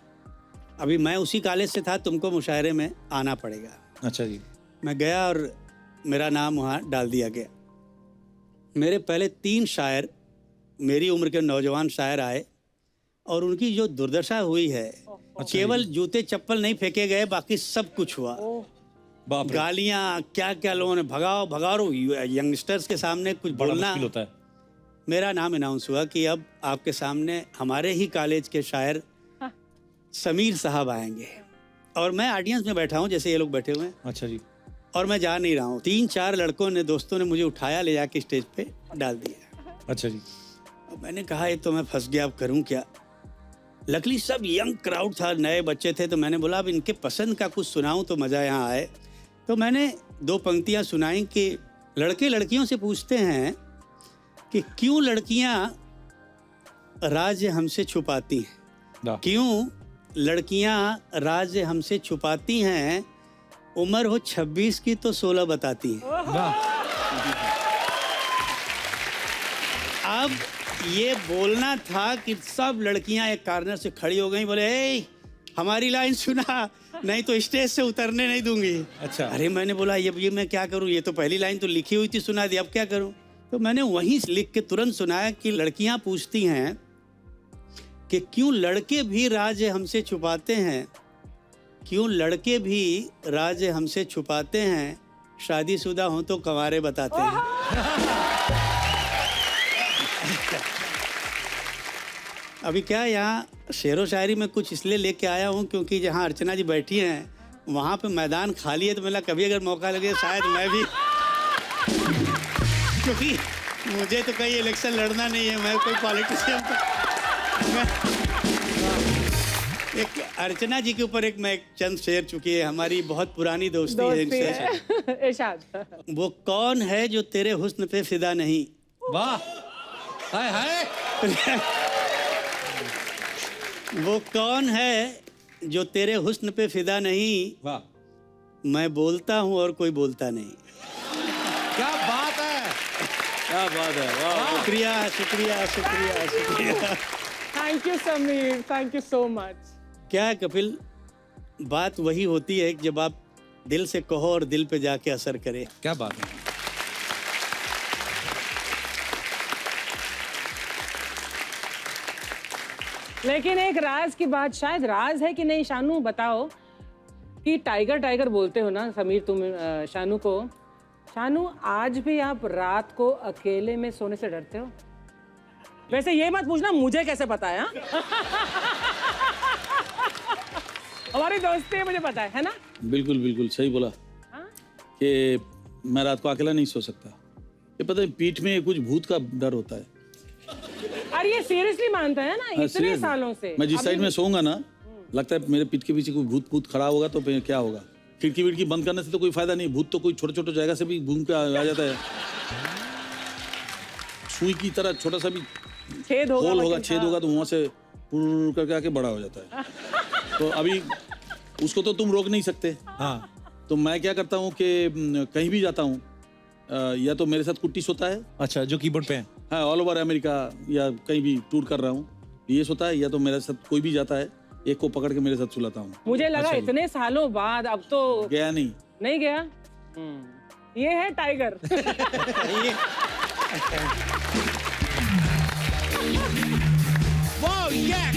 अभी मैं उसी कॉलेज से था, तुमको मुशायरे में आना पड़ेगा। अच्छा जी, मैं गया और मेरा नाम वहाँ डाल दिया गया। मेरे पहले 3 शायर, मेरी उम्र के नौजवान शायर आए और उनकी जो दुर्दशा हुई है, केवल जूते चप्पल नहीं फेंके गए, बाकी सब कुछ हुआ। बाप रे, गालियाँ क्या क्या लोगों ने भगाओ यंगस्टर्स के सामने कुछ बड़ा बोलना। मुश्किल होता है। मेरा नाम अनाउंस हुआ कि अब आपके सामने हमारे ही कॉलेज के शायर समीर साहब आएंगे, और मैं ऑडियंस में बैठा हूँ जैसे ये लोग बैठे हुए हैं, अच्छा जी, और मैं जा नहीं रहा हूँ। 3-4 लड़कों ने, दोस्तों ने मुझे उठाया, ले जाके स्टेज पे डाल दिया। अच्छा जी, अब मैंने कहा ये तो मैं फंस गया, अब करूँ क्या। लकीली सब यंग क्राउड था, नए बच्चे थे, तो मैंने बोला अब इनके पसंद का कुछ सुनाऊं तो मज़ा यहाँ आए। तो मैंने 2 पंक्तियाँ सुनाई कि लड़के लड़कियों से पूछते हैं कि क्यों लड़कियाँ राज हमसे छुपाती हैं, वाह, क्यों लड़कियाँ राज हमसे छुपाती हैं, उम्र हो 26 की तो 16 बताती हैं। वाह, अब ये बोलना था कि सब लड़कियां एक कार्नर से खड़ी हो गई, बोले ए हमारी लाइन सुना, नहीं तो स्टेज से उतरने नहीं दूंगी। अच्छा, अरे मैंने बोला ये मैं क्या करूं, ये तो पहली लाइन तो लिखी हुई थी, सुना दी, अब क्या करूं। तो मैंने वहीं लिख के तुरंत सुनाया कि लड़कियां पूछती हैं कि क्यों लड़के भी राज हमसे छुपाते हैं, क्यों लड़के भी राज हमसे छुपाते हैं, शादीशुदा हों तो कंवारे बताते हैं। अभी क्या यहाँ शेरो शायरी में कुछ इसलिए लेके आया हूँ क्योंकि जहाँ अर्चना जी बैठी हैं वहाँ पे मैदान खाली है, तो मेरा कभी अगर मौका लगे शायद मैं भी क्योंकि मुझे तो कहीं इलेक्शन लड़ना नहीं है, मैं कोई पॉलिटिशियन एक अर्चना जी के ऊपर मैं एक चंद शेर, चुकी है हमारी बहुत पुरानी दोस्ती है इनसे। इरशाद। वो कौन है जो तेरे हुस्न पे फिदा नहीं, वाह, हाय हाय, वो कौन है जो तेरे हुस्न पे फिदा नहीं, वाह, मैं बोलता हूँ और कोई बोलता नहीं। क्या बात है, क्या बात है, वाह। शुक्रिया शुक्रिया शुक्रिया शुक्रिया। Thank you Sameer, thank you so much. क्या है कपिल, बात वही होती है कि जब आप दिल से कहो और दिल पे जाके असर करे। क्या बात है। लेकिन एक राज की बात, शायद राज है कि नहीं, शानू बताओ, कि टाइगर टाइगर बोलते हो ना समीर तुम शानू को, शानू आज भी आप रात को अकेले में सोने से डरते हो? वैसे ये मत पूछना मुझे कैसे पता है, हमारी दोस्ती है, मुझे पता है ना? बिल्कुल बिल्कुल सही बोला कि मैं रात को अकेला नहीं सो सकता। ये पता है पीठ में कुछ भूत का डर होता है। अरे ये सीरियसली मानता है ना, हाँ, इतने serious। सालों से। मैं जिस अभी साइड में भी- सोऊंगा ना, लगता है मेरे पीठ के पीछे कोई भूत भूत खड़ा होगा तो फिर क्या होगा। खिड़की विड़की बंद करने से तो कोई फायदा नहीं, भूत तो कोई छोटे छोटे जगह से भी घूम के आ जाता है। सुई की तरह छोटा सा भी छेद होगा, होल होगा, लेकिन छेद हाँ। होगा तो वहां से पुर करके आके बड़ा हो जाता है। तो अभी उसको तो तुम रोक नहीं सकते। हाँ तो मैं क्या करता हूँ कि कहीं भी जाता हूँ, या तो मेरे साथ कुट्टी सोता है, अच्छा, जो कीबोर्ड पे है। हाँ, ऑल ओवर अमेरिका या कहीं भी टूर कर रहा हूँ, ये सोता है, या तो मेरे साथ कोई भी जाता है, एक को पकड़ के मेरे साथ सुलाता हूँ। मुझे लगा अच्छा। इतने सालों बाद अब तो गया नहीं। नहीं गया। ये है टाइगर। वाह, yes!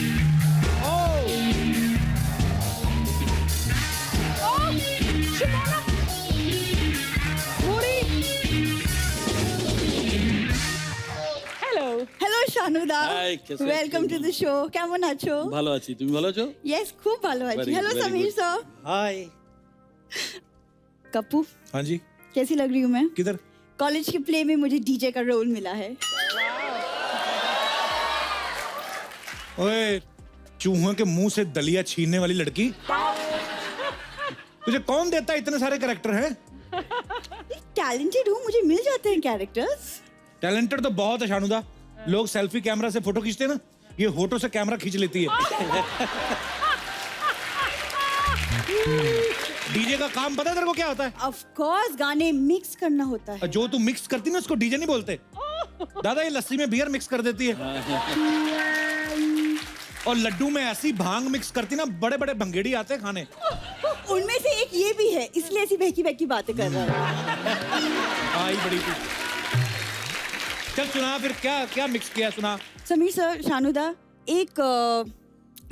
হ্যালো। হ্যালো শানুদা, Hi, কেসে ওয়েলকাম টু দ্য শো। কেমন আছো? ভালো আছি, তুমি ভালো আছো? ইয়েস, খুব ভালো আছি। Very hello good, very Sameer good. Sir. Hi. Kappu, हाँ जी, कैसी लग रही हूँ मैं? किधर? कॉलेज के प्ले में मुझे डीजे का रोल मिला है। ओए, चूहों के मुंह से दलिया छीनने वाली लड़की, तुझे कौन देता है? इतने सारे कैरेक्टर हैं। टैलेंटेड हूँ, मुझे मिल जाते हैं कैरेक्टर्स। टैलेंटेड तो बहुत है शानुदा। लोग सेल्फी कैमरा से फोटो खींचते हैं ना, ये होठों से कैमरा खींच लेती है। डीजे का काम पता है तेरे को क्या होता है? ऑफ कोर्स, गाने मिक्स करना होता है। जो तू मिक्स करती ना, उसको डीजे नहीं बोलते। दादा, ये लस्सी में बियर मिक्स कर देती है, और लड्डू में ऐसी भांग मिक्स करती ना, बड़े बड़े भंगेड़ी आते हैं खाने। उनमें से एक ये भी है, इसलिए ऐसी बहकी बहकी बातें कर रहा है। आई बड़ी थी। चल सुना फिर, क्या क्या मिक्स किया, सुना। समीर सर, शानुदा, एक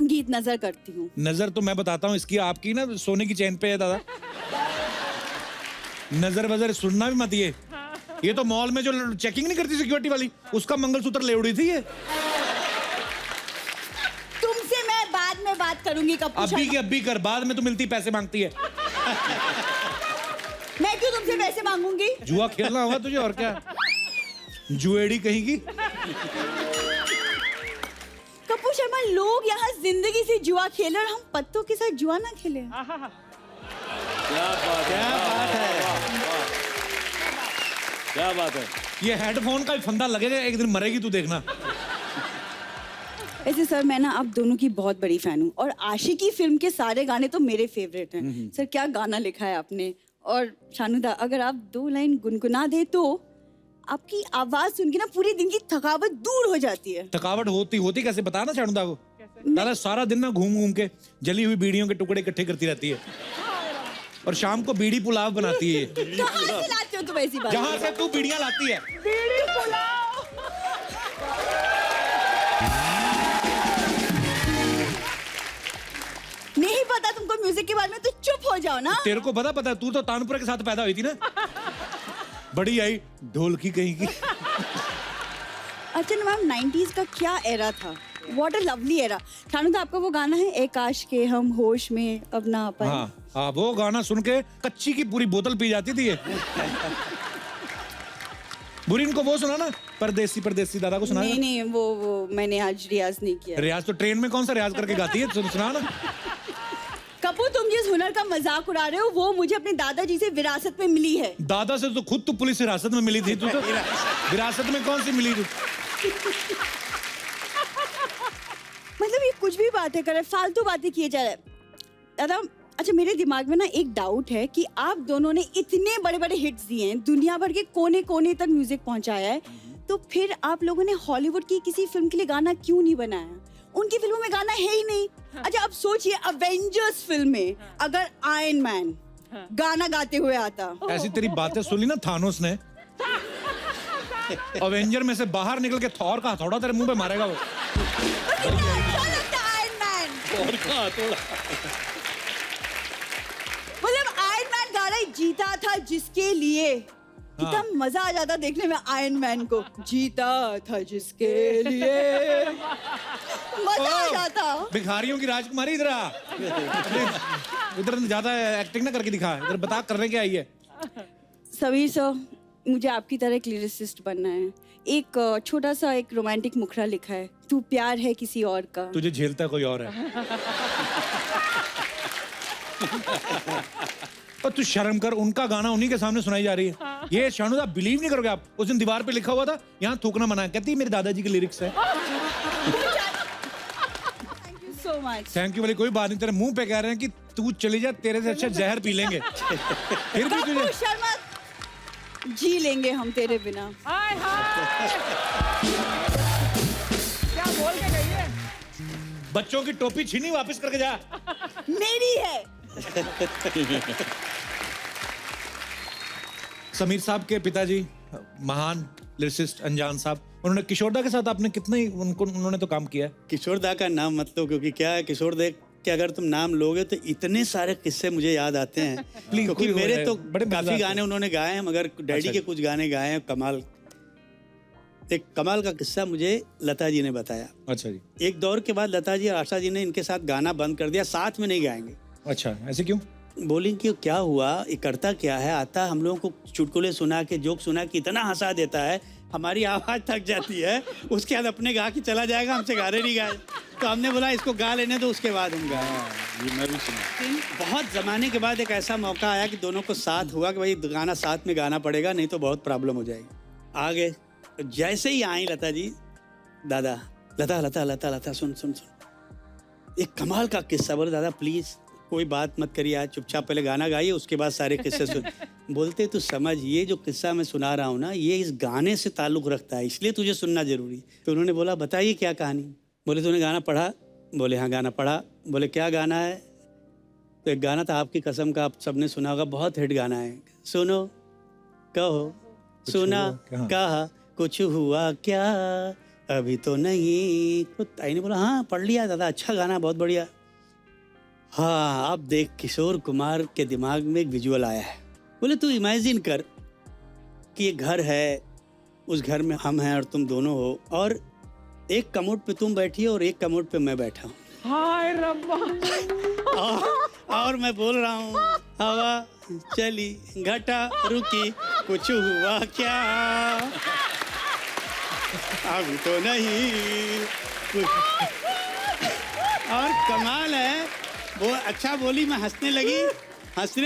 गीत नजर करती हूँ। नजर तो मैं बताता हूँ इसकी, आपकी ना सोने की चेन पे है दादा। नजर वजर सुनना भी मत ये तो मॉल में जो चेकिंग नहीं करती सिक्योरिटी वाली, उसका मंगलसूत्र ले उड़ी थी ये। तुमसे मैं बाद में बात करूंगी कप्पू। अभी की अभी कर, बाद में तो मिलती पैसे मांगती है। मैं क्यों तुमसे पैसे मांगूंगी? जुआ खेलना होगा तुझे, और क्या, जुएड़ी कहेगी। कपूर शर्मा, लोग यहाँ जिंदगी से जुआ खेले और हम पत्तों के साथ जुआ ना खेले। क्या बात है, क्या बात है। ये हेडफोन का भी फंदा लगेगा, एक दिन मरेगी तू, देखना। ऐसे सर, मैं ना आप दोनों की बहुत बड़ी फैन हूँ, और आशिकी फिल्म के सारे गाने तो मेरे फेवरेट हैं। सर, क्या गाना लिखा है आपने। और शानुदा, अगर आप 2 लाइन गुनगुना दे तो आपकी आवाज सुन के ना पूरे दिन की थकावट दूर हो जाती है। थकावट होती कैसे, बता ना शानुदा को। दादा सारा दिन ना घूम घूम के जली हुई बीड़ियों के टुकड़े इकट्ठे करती रहती है, और शाम को बीड़ी पुलाव बनाती है। कहाँ से लाते हो तुम ऐसी बात? जहाँ से तू बीड़ियां लाती है। बीड़ी पुलाव। नहीं पता तुमको म्यूजिक के बारे में, तो चुप हो जाओ ना। तेरे को पता है, तू तो तानपुरा के साथ पैदा हुई थी ना। बड़ी आई ढोलकी कहीं की। अच्छा ना मैम, 90s का क्या एरा था। What a lovely era. Shanuda, आपका वो गाना है, ए काश के हम होश में अब ना आ पाए। हाँ, वो गाना सुन के कच्ची की पूरी बोतल पी जाती थी ये। बुरी इनको वो सुना ना, परदेसी परदेसी, दादा को सुना। नहीं नहीं, वो मैंने आज रियाज नहीं किया। रियाज तो ट्रेन में कौन सा रियाज करके गाती है, सुना ना। कपूर, तुम जिस हुनर का मजाक उड़ा रहे हो, वो मुझे अपने दादाजी से विरासत में मिली है। दादा से तो खुद तू पुलिस हिरासत में मिली थी, तू तो विरासत में कौन सी मिली तू। मतलब ये कुछ भी बातें कर रहे, फालतू बातें किए जा रहे। दादा, अच्छा, मेरे दिमाग में ना एक डाउट है कि आप दोनों ने इतने बड़े बड़े हिट्स दिए हैं, दुनिया भर के कोने कोने तक म्यूजिक पहुंचाया है, तो फिर आप लोगों ने हॉलीवुड की किसी फिल्म के लिए गाना क्यों नहीं बनाया? उनकी फिल्मों में गाना है ही नहीं। अच्छा, अब सोचिए, अवेंजर्स फिल्म में अगर आयरन मैन गाना गाते हुए आता। ऐसी तेरी बातें सुनी ना थानोस ने, अवेंजर में से बाहर निकल के थॉर का हथौड़ा तेरे मुंह पे मारेगा वो। कितना अच्छा लगता है आयरन मैन। और का थोड़ा मतलब आयरन मैन गा रहा है, जीता था जिसके लिए। कितना मजा आ जाता देखने में आयरन मैन को, जीता था जिसके लिए। मजा आ जाता। भिखारियों की राजकुमारी, इधर आ। इधर ज्यादा एक्टिंग ना करके दिखा, इधर बता करने क्या आई है। समीर सर, मुझे आपकी तरह एक लिरिसिस्ट बनना है। एक छोटा सा एक रोमांटिक मुखड़ा लिखा है, तू प्यार है किसी और का। तुझे झेलता कोई और है। और तू शर्म कर, उनका गाना उन्हीं के सामने सुनाई जा रही है। ये शानुदा, बिलीव नहीं करोगे आप, उस दिन दीवार पे लिखा हुआ था, यहाँ थूकना मना है। कहती मेरे दादाजी के लिरिक्स है। मच। थैंक यू वाली कोई बात नहीं, तेरे मुंह पे कह रहे हैं कि तू चली जा, तेरे से अच्छा जहर पी लेंगे। फिर भी तुझे शर्मा, जी लेंगे हम तेरे बिना। हाय हाय क्या बोल के गई है? बच्चों की टोपी छीनी, वापस करके जा। मेरी है। समीर साहब के पिताजी महान लिरिसिस्ट अनजान साहब, उन्होंने किशोरदा के साथ आपने कितने उन्होंने तो काम किया है। किशोरदा का नाम मत लो, क्योंकि क्या है किशोरदा के अगर तुम नाम लोगे तो इतने सारे किस्से मुझे याद आते हैं। क्योंकि कोई मेरे तो बड़े काफी मजेदार गाने उन्होंने गाए हैं, मगर डैडी के कुछ गाने गाए हैं कमाल। एक कमाल का किस्सा मुझे लता जी ने बताया। अच्छा जी। एक दौर के बाद लता जी और आशा जी ने इनके साथ गाना बंद कर दिया, साथ में नहीं गाएंगे। अच्छा, ऐसे क्यों? बोली कि क्या हुआ, ये करता क्या है, आता हम लोगों को चुटकुले सुना के, जोक सुना के इतना हंसा देता है, हमारी आवाज थक जाती है, उसके बाद अपने गा के चला जाएगा, हमसे गाने नहीं गाए। तो हमने बोला इसको गा लेने दो, उसके बाद हम गाए। ये मैं भी सुना। बहुत जमाने के बाद एक ऐसा मौका आया कि दोनों को साथ हुआ कि भाई गाना साथ में गाना पड़ेगा, नहीं तो बहुत प्रॉब्लम हो जाएगी। आगे जैसे ही आई लता जी, दादा लता लता लता लता सुन सुन सुन, एक कमाल का किस्सा। बोले दादा प्लीज कोई बात मत करिए, आज चुपचाप पहले गाना गाइए, उसके बाद सारे किस्से सुन। बोलते तू समझ, ये जो किस्सा मैं सुना रहा हूँ ना, ये इस गाने से ताल्लुक रखता है, इसलिए तुझे सुनना जरूरी। तो उन्होंने बोला बताइए क्या कहानी। बोले तूने गाना पढ़ा? बोले हाँ गाना पढ़ा। बोले क्या गाना है? तो एक गाना था आपकी कसम का, आप सबने सुना होगा, बहुत हिट गाना है। सुनो कहो सुना कहा कुछ हुआ क्या, अभी तो नहीं। तो ताई ने बोला हाँ पढ़ लिया दादा, अच्छा गाना, बहुत बढ़िया। हाँ अब देख, किशोर कुमार के दिमाग में एक विजुअल आया है। बोले तू इमेजिन कर कि एक घर है, उस घर में हम हैं और तुम दोनों हो, और एक कमोड पे तुम बैठी हो और एक कमोड पे मैं बैठा हूँ। हाय रब्बा। और मैं बोल रहा हूँ हवा चली घटा रुकी कुछ हुआ क्या, अभी तो नहीं कुछ। और कमाल है वो, अच्छा बोली, मैं हंसने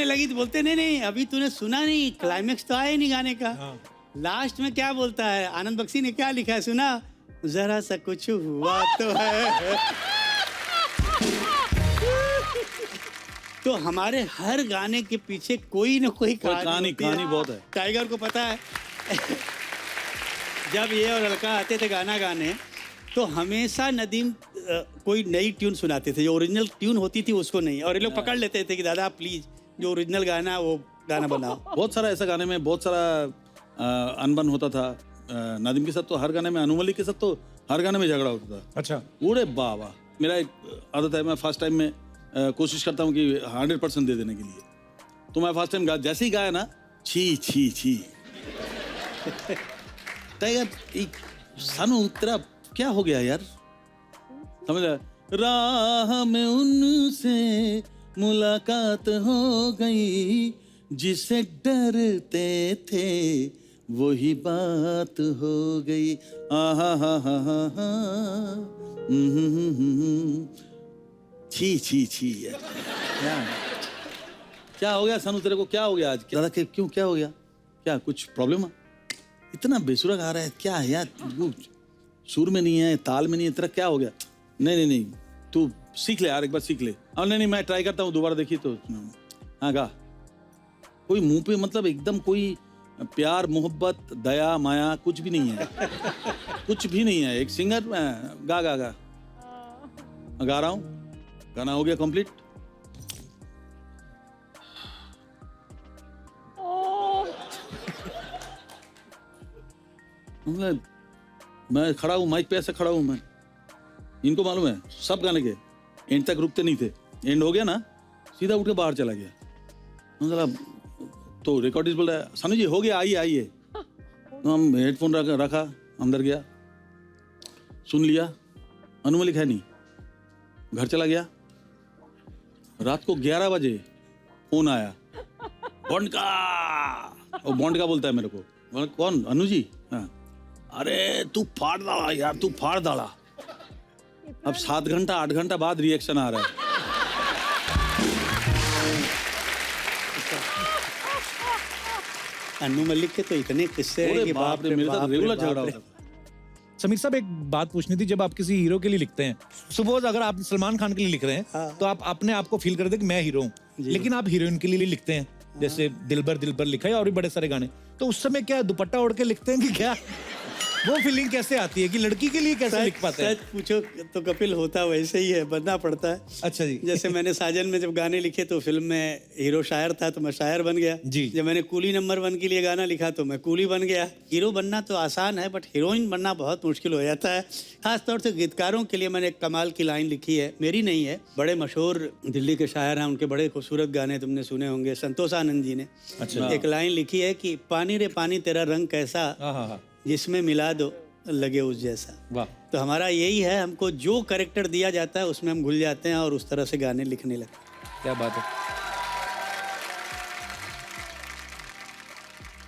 लगी तो बोलते नहीं नहीं अभी तूने सुना नहीं, क्लाइमेक्स तो आया नहीं गाने का। लास्ट में क्या बोलता है, आनंद बख्शी ने क्या लिखा है सुना, जरा सा कुछ हुआ तो है। तो हमारे हर गाने के पीछे कोई न कोई कहानी बहुत है। टाइगर को पता है जब ये और अलका आते थे गाना गाने, तो हमेशा नदीम कोई नई ट्यून सुनाते थे, जो ओरिजिनल ट्यून होती थी उसको नहीं, और ये लोग पकड़ लेते थे कि दादा प्लीज जो ओरिजिनल गाना है वो गाना बनाओ। बहुत सारा ऐसा गाने में बहुत सारा अनबन होता था। नदीम के साथ तो हर गाने में, अनु मलिक के साथ तो हर गाने में झगड़ा होता था। अच्छा। उड़े बाबा, मेरा एक आदत है, मैं फर्स्ट टाइम में कोशिश करता हूँ कि 100% दे देने के लिए। तो मैं फर्स्ट टाइम जैसे ही गाया ना, छी छी छी टाइगर सानू तेरा क्या हो गया यार, समझ रहा? राह में उनसे मुलाकात हो गई, जिसे डरते थे वही बात हो गई। आहा हा हा हा हा, छी छी छी यार। क्या हो गया सानू तेरे को, क्या हो गया आज? दादा क्यों, क्या हो गया? क्या कुछ प्रॉब्लम है? इतना बेसुरा गा रहा है, क्या है यार? सुर में नहीं है, ताल में नहीं है, तेरा क्या हो गया? नहीं तू सीख ले यार, एक बार सीख ले। और नहीं मैं ट्राई करता हूँ, दोबारा देखिए तो। हाँ गा। कोई मुंह पे मतलब एकदम कोई प्यार मोहब्बत दया माया कुछ भी नहीं है। कुछ भी नहीं है। एक सिंगर गा गा गा गा रहा हूँ, गाना हो गया कंप्लीट। मतलब मैं खड़ा हूँ माइक पे, ऐसे खड़ा हूँ मैं, इनको मालूम है सब गाने के एंड तक रुकते नहीं थे। एंड हो गया ना, सीधा उठ के बाहर चला गया। मतलब तो रिकॉर्डिस्ट बोल रहा है सानू जी हो गया, आइए। तो हम हेडफोन रखा, अंदर गया, सुन लिया। अनु मलिक है नहीं, घर चला गया। रात को 11 बजे फोन आया, बॉन्ड का। और बॉन्ड का बोलता है मेरे को। बोला कौन? अनु जी। हाँ। अरे तू फाड़ डाला यार, तू फाड़ डाला। अब 7 घंटा 8 घंटा बाद रिएक्शन आ रहा है। अनु मलिक के तो इतने किस्से हैं कि बाप रे, मेरे साथ रेगुलर झगड़ा होता था। समीर साहब, एक बात पूछनी थी, जब आप किसी हीरो के लिए लिखते हैं, सपोज अगर आप सलमान खान के लिए लिख रहे हैं तो आप अपने आप को फील करते हैं कि मैं हीरो हूँ, लेकिन आप हीरोइन के लिए लिखते हैं, जैसे दिलबर दिलबर लिखा है और भी बड़े सारे गाने, तो उस समय क्या दुपट्टा ओढ़ के लिखते हैं कि क्या? वो फीलिंग कैसे आती है कि लड़की के लिए कैसे लिख पाते हैं? सच पूछो तो कपिल होता वैसे ही है, बनना पड़ता है। अच्छा जी। जैसे मैंने साजन में जब गाने लिखे तो फिल्म में हीरो शायर था तो मैं शायर बन गया जी। जब मैंने कूली नंबर 1 के लिए गाना लिखा तो मैं कूली बन गया। हीरो बनना तो आसान है बट हीरोइन बनना बहुत मुश्किल हो जाता है। खासतौर से गीतकारों के लिए मैंने एक कमाल की लाइन लिखी है, मेरी नहीं है, बड़े मशहूर दिल्ली के शायर हैं, उनके बड़े खूबसूरत गाने तुमने सुने होंगे, संतोष आनंद जी ने एक लाइन लिखी है कि पानी रे पानी तेरा रंग कैसा, जिसमें मिला दो लगे उस जैसा। वाह। तो हमारा यही है, हमको जो कैरेक्टर दिया जाता है उसमें हम घुल जाते हैं और उस तरह से गाने लिखने लगते हैं। क्या बात है।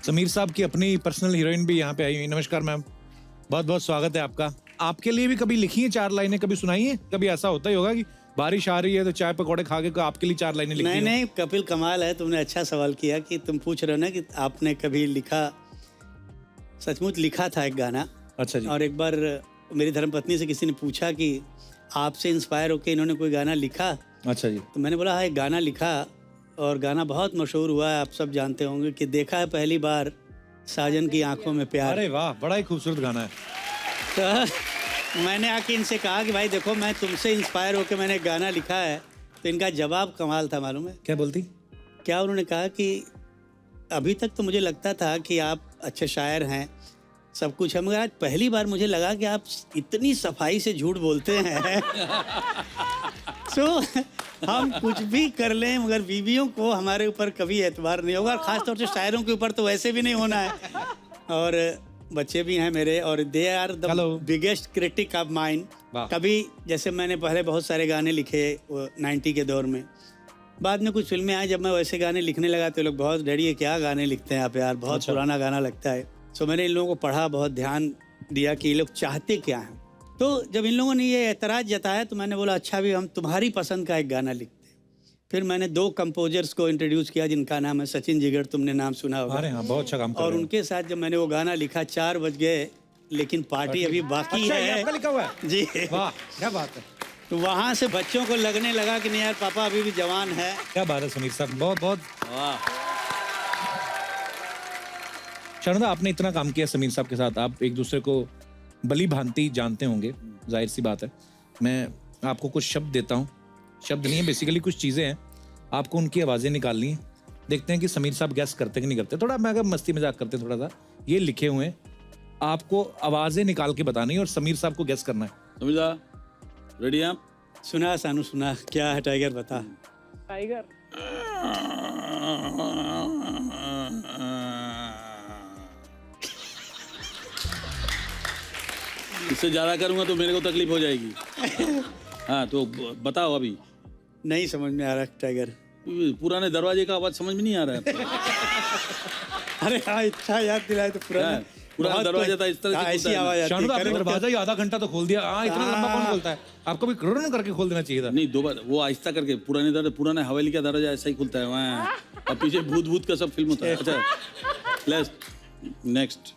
समीर साहब की अपनी पर्सनल हीरोइन भी यहाँ पे आई हुई। नमस्कार मैम, बहुत बहुत स्वागत है आपका। आपके लिए भी कभी लिखी है 4 लाइनें, कभी सुनाई है? कभी ऐसा होता ही होगा कि बारिश आ रही है तो चाय पकौड़े खा के आपके लिए 4 लाइनें लिखी? नहीं नहीं कपिल, कमाल है, तुमने अच्छा सवाल किया कि तुम पूछ रहे हो ना कि आपने कभी लिखा। सचमुच लिखा था एक गाना। अच्छा जी। और एक बार मेरी धर्मपत्नी से किसी ने पूछा कि आपसे इंस्पायर होकर इन्होंने कोई गाना लिखा? अच्छा जी। तो मैंने बोला हाँ एक गाना लिखा और गाना बहुत मशहूर हुआ है, आप सब जानते होंगे कि देखा है पहली बार साजन की आंखों में प्यार। अरे वाह, बड़ा ही खूबसूरत गाना है। तो मैंने आके इनसे कहा कि भाई देखो मैं तुमसे इंस्पायर होकर मैंने एक गाना लिखा है, तो इनका जवाब कमाल था, मालूम है क्या बोलती? क्या उन्होंने कहा कि अभी तक तो मुझे लगता था कि आप अच्छे शायर हैं, सब कुछ है, मगर आज पहली बार मुझे लगा कि आप इतनी सफाई से झूठ बोलते हैं। सो हम कुछ भी कर लें मगर बीवियों को हमारे ऊपर कभी एतबार नहीं होगा, और ख़ासतौर से शायरों के ऊपर तो वैसे भी नहीं होना है। और बच्चे भी हैं मेरे और they are the biggest critic of mind. कभी जैसे मैंने पहले बहुत सारे गाने लिखे 90 के दौर में, बाद में कुछ फिल्में आई, जब मैं वैसे गाने लिखने लगा तो लोग बहुत डैडी ये क्या गाने लिखते हैं आप यार, बहुत पुराना गाना लगता है। सो मैंने इन लोगों को पढ़ा, बहुत ध्यान दिया कि ये लोग चाहते क्या हैं। तो जब इन लोगों ने ये एतराज़ जताया तो मैंने बोला अच्छा भी हम तुम्हारी पसंद का एक गाना लिखते हैं। फिर मैंने 2 कंपोजर्स को इंट्रोड्यूस किया जिनका नाम है सचिन जिगर, तुमने नाम सुना होगा। अरे हाँ, बहुत अच्छा काम कर और रहे हैं। उनके साथ जब मैंने वो गाना लिखा 4 बज गए लेकिन पार्टी अभी बाकी अच्छा, ये है। आपका लिखा हुआ है? जी। वाह, क्या बात है। तो वहाँ से बच्चों को लगने लगा कि नहीं यार पापा अभी भी जवान है। क्या बात है समीर साहब, बहुत बहुत वाह। शानदा, आपने इतना काम किया समीर साहब के साथ, आप एक दूसरे को भली भांति जानते होंगे, जाहिर सी बात है। मैं आपको कुछ शब्द देता हूँ, शब्द नहीं है बेसिकली कुछ चीज़ें हैं, आपको उनकी आवाज़ें निकालनी है। देखते हैं कि समीर साहब गैस करते कि नहीं करते। थोड़ा मैं अगर मस्ती मजाक करते थोड़ा सा, ये लिखे हुए हैं, आपको आवाज़ें निकाल के बतानी है और समीर साहब को गैस करना है। समझा? रेडी आप? सुना सानू सुना, क्या है टाइगर बता। टाइगर इससे ज्यादा करूंगा तो मेरे को तकलीफ हो जाएगी। हाँ तो बताओ अभी। नहीं समझ में आ रहा टाइगर। पुराने दरवाजे का आवाज समझ में नहीं आ रहा है? अरे हाँ, इतना याद दिलाए तो पुराना पुराना दरवाजा था इस तरह से ऐसी आवाज आती शानदा, आपने है। दरवाजा ही आधा घंटा तो खोल दिया। हाँ, इतना लंबा कौन खोलता है? आपको भी करोड़ों करके खोल देना चाहिए था। नहीं, 2 बार वो आहिस्ता करके, पुराने हवेली का दरवाजा ऐसा ही खुलता है वहाँ, और पीछे भूत भूत का सब फिल्म होता है। अच्छा नेक्स्ट।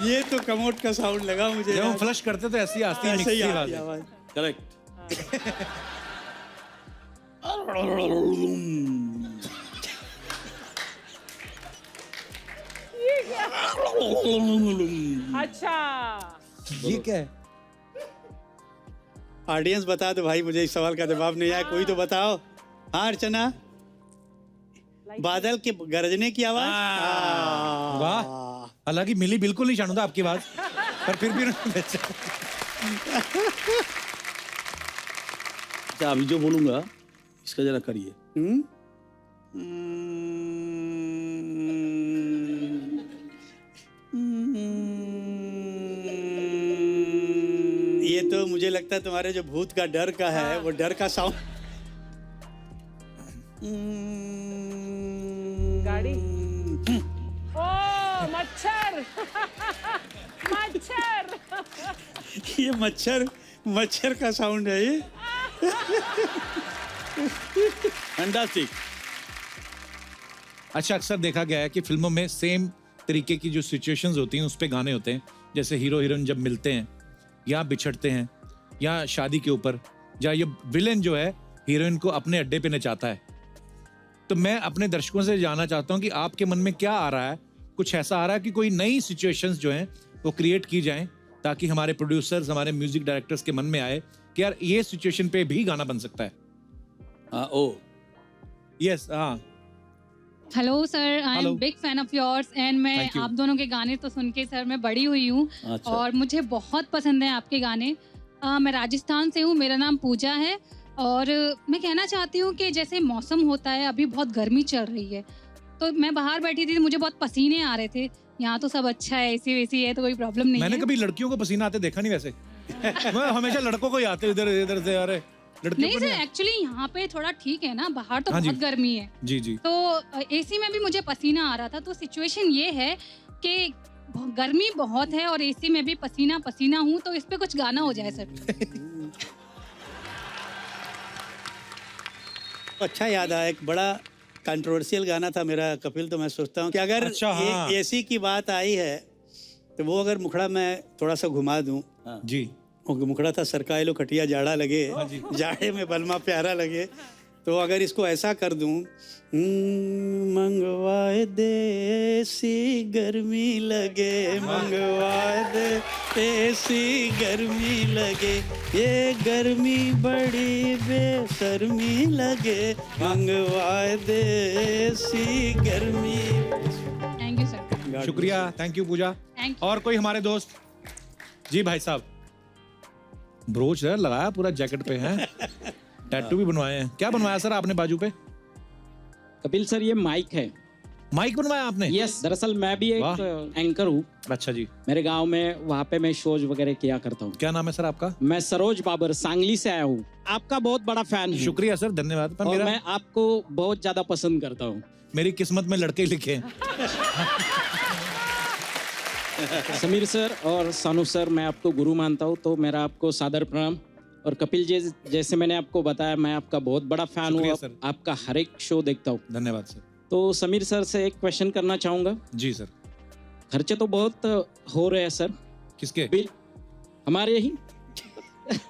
ये तो कमोड का साउंड लगा मुझे। जब हम फ्लश करते तो ऐसी आती है, ऐसे ही मिक्सी आती आवाज। आवाज। करेक्ट। अच्छा ये क्या है? ऑडियंस बता दो भाई, मुझे इस सवाल का जवाब नहीं आया, कोई तो बताओ। हाँ अर्चना, बादल के गरजने की आवाज। वाह, हालांकि मिली बिल्कुल नहीं शानदा आपकी आवाज, पर फिर भी उन्होंने बेचा। अच्छा अभी जो बोलूंगा इसका जरा करिए। ये तो मुझे लगता है तुम्हारे जो भूत का डर का है, वो डर का साउंड। गाड़ी। ओ मच्छर। मच्छर। ये मच्छर का साउंड है ये। फैंटास्टिक। अच्छा, अक्सर देखा गया है कि फिल्मों में सेम तरीके की जो सिचुएशंस होती हैं उस पे गाने होते हैं, जैसे हीरो हीरोइन जब मिलते हैं या बिछड़ते हैं या शादी के ऊपर, या ये विलेन जो है हीरोइन को अपने अड्डे पे नचाता है। तो मैं अपने दर्शकों से जानना चाहता हूँ कि आपके मन में क्या आ रहा है? कुछ ऐसा आ रहा है कि कोई नई सिचुएशंस जो हैं वो क्रिएट की जाएं ताकि हमारे प्रोड्यूसर्स, हमारे म्यूजिक डायरेक्टर्स के मन में आए कि यार ये सिचुएशन पे भी गाना बन सकता है। ओ यस, हाँ। Hello sir, I Hello. Am big fan of yours and मैं Thank you. आप दोनों के गाने तो सुन के सर मैं बड़ी हुई हूँ अच्छा। और मुझे बहुत पसंद है आपके गाने। मैं राजस्थान से हूँ, मेरा नाम पूजा है और मैं कहना चाहती हूँ कि जैसे मौसम होता है, अभी बहुत गर्मी चल रही है, तो मैं बाहर बैठी थी, मुझे बहुत पसीने आ रहे थे। यहाँ तो सब अच्छा है, एसी वेसी है, तो कोई प्रॉब्लम नहीं मैंने है। कभी लड़कियों को पसीना आते देखा नहीं वैसे। मैं हमेशा लड़कों को ही आते इधर इधर से, अरे लड़कियों नहीं को सर, एक्चुअली यहाँ पे थोड़ा ठीक है ना, बाहर तो हाँ जी। बहुत गर्मी है, जी जी। तो एसी में भी मुझे पसीना आ रहा था। तो सिचुएशन ये है कि गर्मी बहुत है और एसी में भी पसीना पसीना हूँ, तो इस पे कुछ गाना हो जाए सर। अच्छा याद आया, एक बड़ा कंट्रोवर्शियल गाना था मेरा कपिल, तो मैं सोचता हूँ कि अगर अच्छा, हाँ। ये एसी की बात आई है तो वो अगर मुखड़ा मैं थोड़ा सा घुमा दूं, जी। वो मुखड़ा था सरकाए लो खटिया जाड़ा लगे, जाड़े में बलमा प्यारा लगे, तो अगर इसको ऐसा कर दूं, मंगवाए दे ऐसी गर्मी लगे, मंगवाए दे ऐसी गर्मी लगे, ये गर्मी बड़ी बेशर्मी लगे, मंगवाए दे ऐसी गर्मी। Thank you sir. शुक्रिया, थैंक यू पूजा। थैंक और कोई हमारे दोस्त? जी भाई साहब, ब्रोच है लगाया पूरा जैकेट पे है, टैटू भी बनवाए हैं। क्या बनवाया सर आपने बाजू पे? कपिल सर, ये माइक है। माइक बनवाया आपने? यस, दरअसल मैं भी वाह। एक एंकर हूँ। अच्छा जी। मेरे गांव में वहाँ पे मैं शोज वगैरह किया करता हूँ। क्या नाम है सर आपका? मैं सरोज बाबर सांगली से आया हूँ, आपका बहुत बड़ा फैन हूँ शुक्रिया सर, धन्यवाद। पर और मेरा मैं आपको बहुत ज्यादा पसंद करता हूँ। मेरी किस्मत में लड़के ही लिखे हैं। समीर सर और सानू सर, मैं आपको गुरु मानता हूँ, तो मेरा आपको सादर प्रणाम। और कपिल जी, जैसे मैंने आपको बताया, मैं आपका बहुत बड़ा फैन शुक्रिया हूँ, सर। आपका हर एक शो देखता हूँ। धन्यवाद सर। तो समीर सर से एक क्वेश्चन करना चाहूँगा। जी सर। खर्चे तो बहुत हो रहे हैं सर। किसके? बिल हमारे ही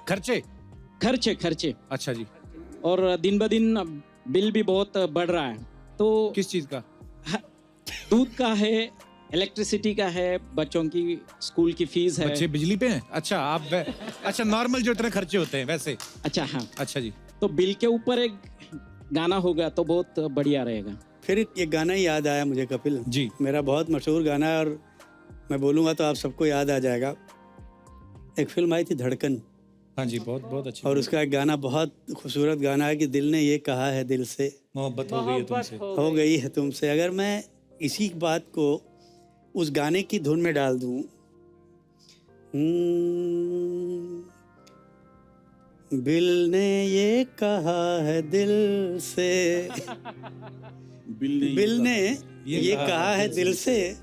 खर्चे? खर्चे अच्छा जी। और दिन ब दिन बिल भी बहुत बढ़ रहा है। तो किस चीज का? दूध का है, इलेक्ट्रिसिटी का है, बच्चों की स्कूल की फीस है। बच्चे बिजली पे हैं? अच्छा आप अच्छा, नॉर्मल जो इतने खर्चे होते हैं वैसे। अच्छा हाँ, अच्छा जी। तो बिल के ऊपर एक गाना होगा तो बहुत बढ़िया रहेगा। फिर ये गाना ही याद आया मुझे कपिल जी। मेरा बहुत मशहूर गाना है, और मैं बोलूँगा तो आप सबको याद आ जाएगा। एक फिल्म आई थी धड़कन, हाँ जी, बहुत बहुत अच्छी। और उसका एक गाना बहुत खूबसूरत गाना है कि दिल ने ये कहा है दिल से, मोहब्बत हो गई है तुमसे। हो गई है तुमसे। अगर मैं इसी बात को उस गाने की धुन में डाल दूं, बिल ने ये कहा है दिल से, बिल ने ये कहा है दिल से,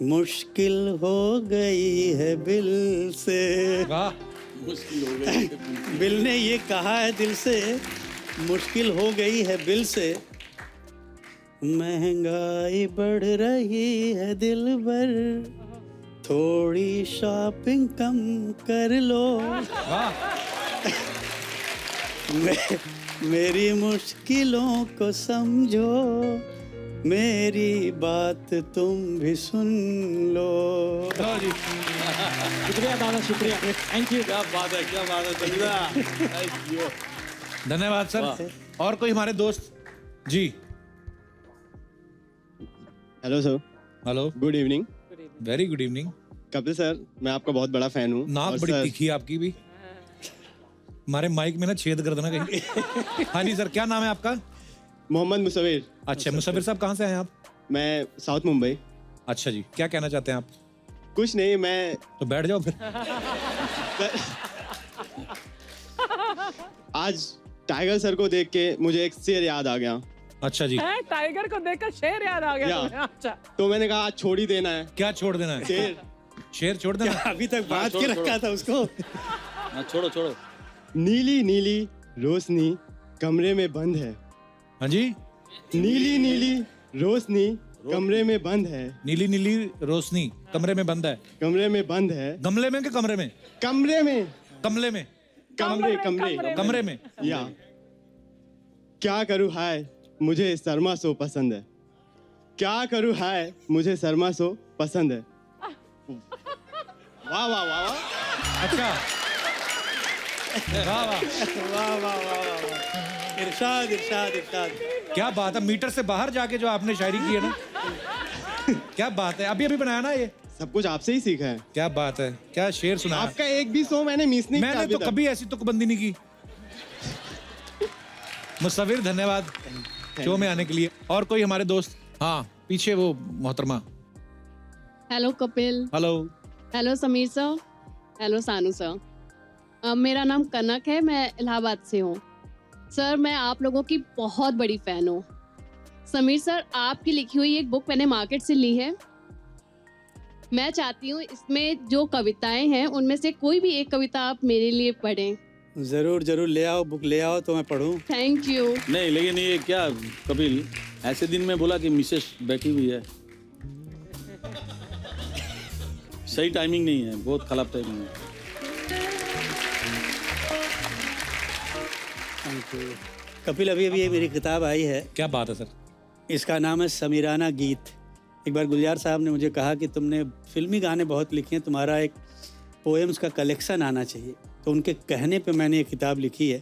मुश्किल हो गई है बिल से, वाह। बिल ने ये कहा है दिल से, मुश्किल हो गई है बिल से, महंगाई बढ़ रही है दिल भर, थोड़ी शॉपिंग कम कर लो, मेरी मुश्किलों को समझो, मेरी बात तुम भी सुन लो। शुक्रिया दादा, शुक्रिया, थैंक यू। क्या बात है, क्या बात है, समीरा। Thank you. धन्यवाद सर। और कोई हमारे दोस्त? जी। Hello sir. Hello, good evening. Very good evening. Kapil sir, मैं आपका बहुत बड़ा फैन हूँ। नाक और बड़ी सर, तीखी है आपकी भी। हमारे माइक में ना छेद कर देना कहीं। हाँ जी सर, क्या नाम है आपका? मोहम्मद मुसविर। अच्छा, मुसविर साहब कहाँ से हैं आप? मैं साउथ मुंबई। अच्छा जी, क्या कहना चाहते हैं आप? कुछ नहीं, मैं तो बैठ जाओ फिर। आज टाइगर सर को देख के मुझे एक शेर याद आ गया। अच्छा जी। टाइगर को देखकर शेर याद आ गया या। तुम्हें? अच्छा। तो मैंने कहा आज छोड़ ही देना है। क्या छोड़ देना है? शेर। शेर छोड़ देना? अभी तक बात के रखा था उसको। छोड़ो छोड़ो। नीली नीली रोशनी कमरे में बंद है। हाँ जी। नीली नीली रोशनी कमरे में बंद है। नीली नीली रोशनी कमरे में बंद है। कमरे में बंद है। गमले में कि कमरे में? कमरे में। कमले में। कमरे कमरे कमरे में। या क्या करूँ हाय मुझे शर्मा शो पसंद है। क्या करूँ हाय मुझे शर्मा शो पसंद है। वाह वाह वाह वाह। अच्छा वाह वाह वाह वाह वाह वाह, इरशाद इरशाद इरशाद। क्या बात है, मीटर से बाहर जाके जो आपने शायरी की है ना, क्या बात है। अभी अभी बनाया ना ये? सब कुछ आपसे ही सीखा है। क्या बात है, क्या शेर सुना आपका एक भी शो मैंने मिस नहीं किया मैंने अभी तो तक। कभी ऐसी तुकबंदी नहीं की। मुसविर धन्यवाद शो में आने के लिए। और कोई हमारे दोस्त? हाँ पीछे वो मोहतरमा। Hello Kapil. Hello. Hello Sameer sir. Hello सानू सर। मेरा नाम कनक है, मैं इलाहाबाद से हूँ। सर मैं आप लोगों की बहुत बड़ी फैन हूँ। समीर सर आपकी लिखी हुई एक बुक मैंने मार्केट से ली है। मैं चाहती हूँ इसमें जो कविताएं हैं उनमें से कोई भी एक कविता आप मेरे लिए पढ़ें। जरूर जरूर ले आओ, बुक ले आओ तो मैं पढ़ूं। Thank you. नहीं लेकिन ये क्या कपिल, ऐसे दिन में बोला कि मिसेस बैठी हुई है, सही टाइमिंग नहीं है, बहुत खराब टाइमिंग है। Thank you Kapil. अभी अभी ये मेरी किताब आई है। क्या बात है सर। इसका नाम है समीराना गीत। एक बार गुलजार साहब ने मुझे कहा कि तुमने फिल्मी गाने बहुत लिखे हैं, तुम्हारा एक पोएम्स का कलेक्शन आना चाहिए, तो उनके कहने पे मैंने ये किताब लिखी है।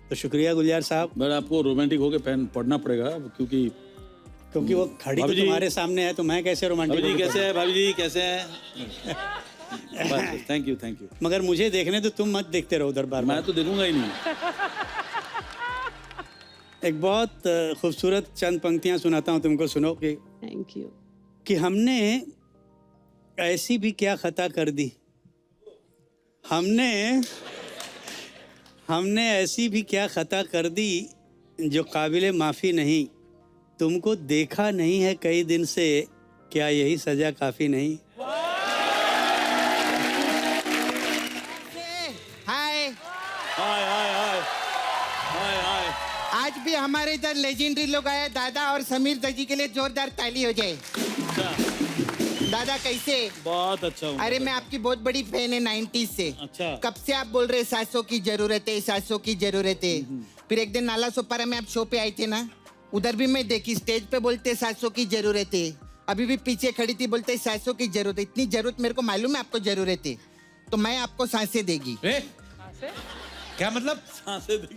तो शुक्रिया गुलजार साहब। बट आपको रोमांटिक होके पढ़ना पड़ेगा क्योंकि वो खड़ी तो भाभी जी- तुम्हारे सामने है, तो मैं कैसे रोमांटिक भाभी जी होके कैसे है? भाभी जी कैसे हैं? Thank you thank you. मगर मुझे देखने तो तुम मत देखते रहो उधर बार मैं तो देखूंगा ही नहीं। एक बहुत खूबसूरत चंद पंक्तियां सुनाता हूँ तुमको, सुनो कि थैंक यू। कि हमने ऐसी भी क्या खता कर दी, हमने ऐसी भी क्या खता कर दी जो काबिले माफ़ी नहीं। तुमको देखा नहीं है कई दिन से, क्या यही सजा काफ़ी नहीं। हाय हाय हाय हाय हाय हाय। आज भी हमारे इधर लेजेंडरी लोग आए। दादा और समीर दजी के लिए जोरदार ताली हो जाए। दादा कैसे? बहुत अच्छा हूँ। अरे मैं आपकी बहुत बड़ी फैन है 90s से। अच्छा। कब से आप बोल रहे सासों की जरूरत है, सासों की जरूरत है। फिर एक दिन नाला सोपारा में आप शो पे आए थे ना, उधर भी मैं देखी, स्टेज पे बोलते सासों की जरूरत है। अभी भी पीछे खड़ी थी, बोलते सासों की जरूरत है। इतनी जरूरत मेरे को मालूम है आपको जरूरत है, तो मैं आपको सांसें देगी। क्या मतलब?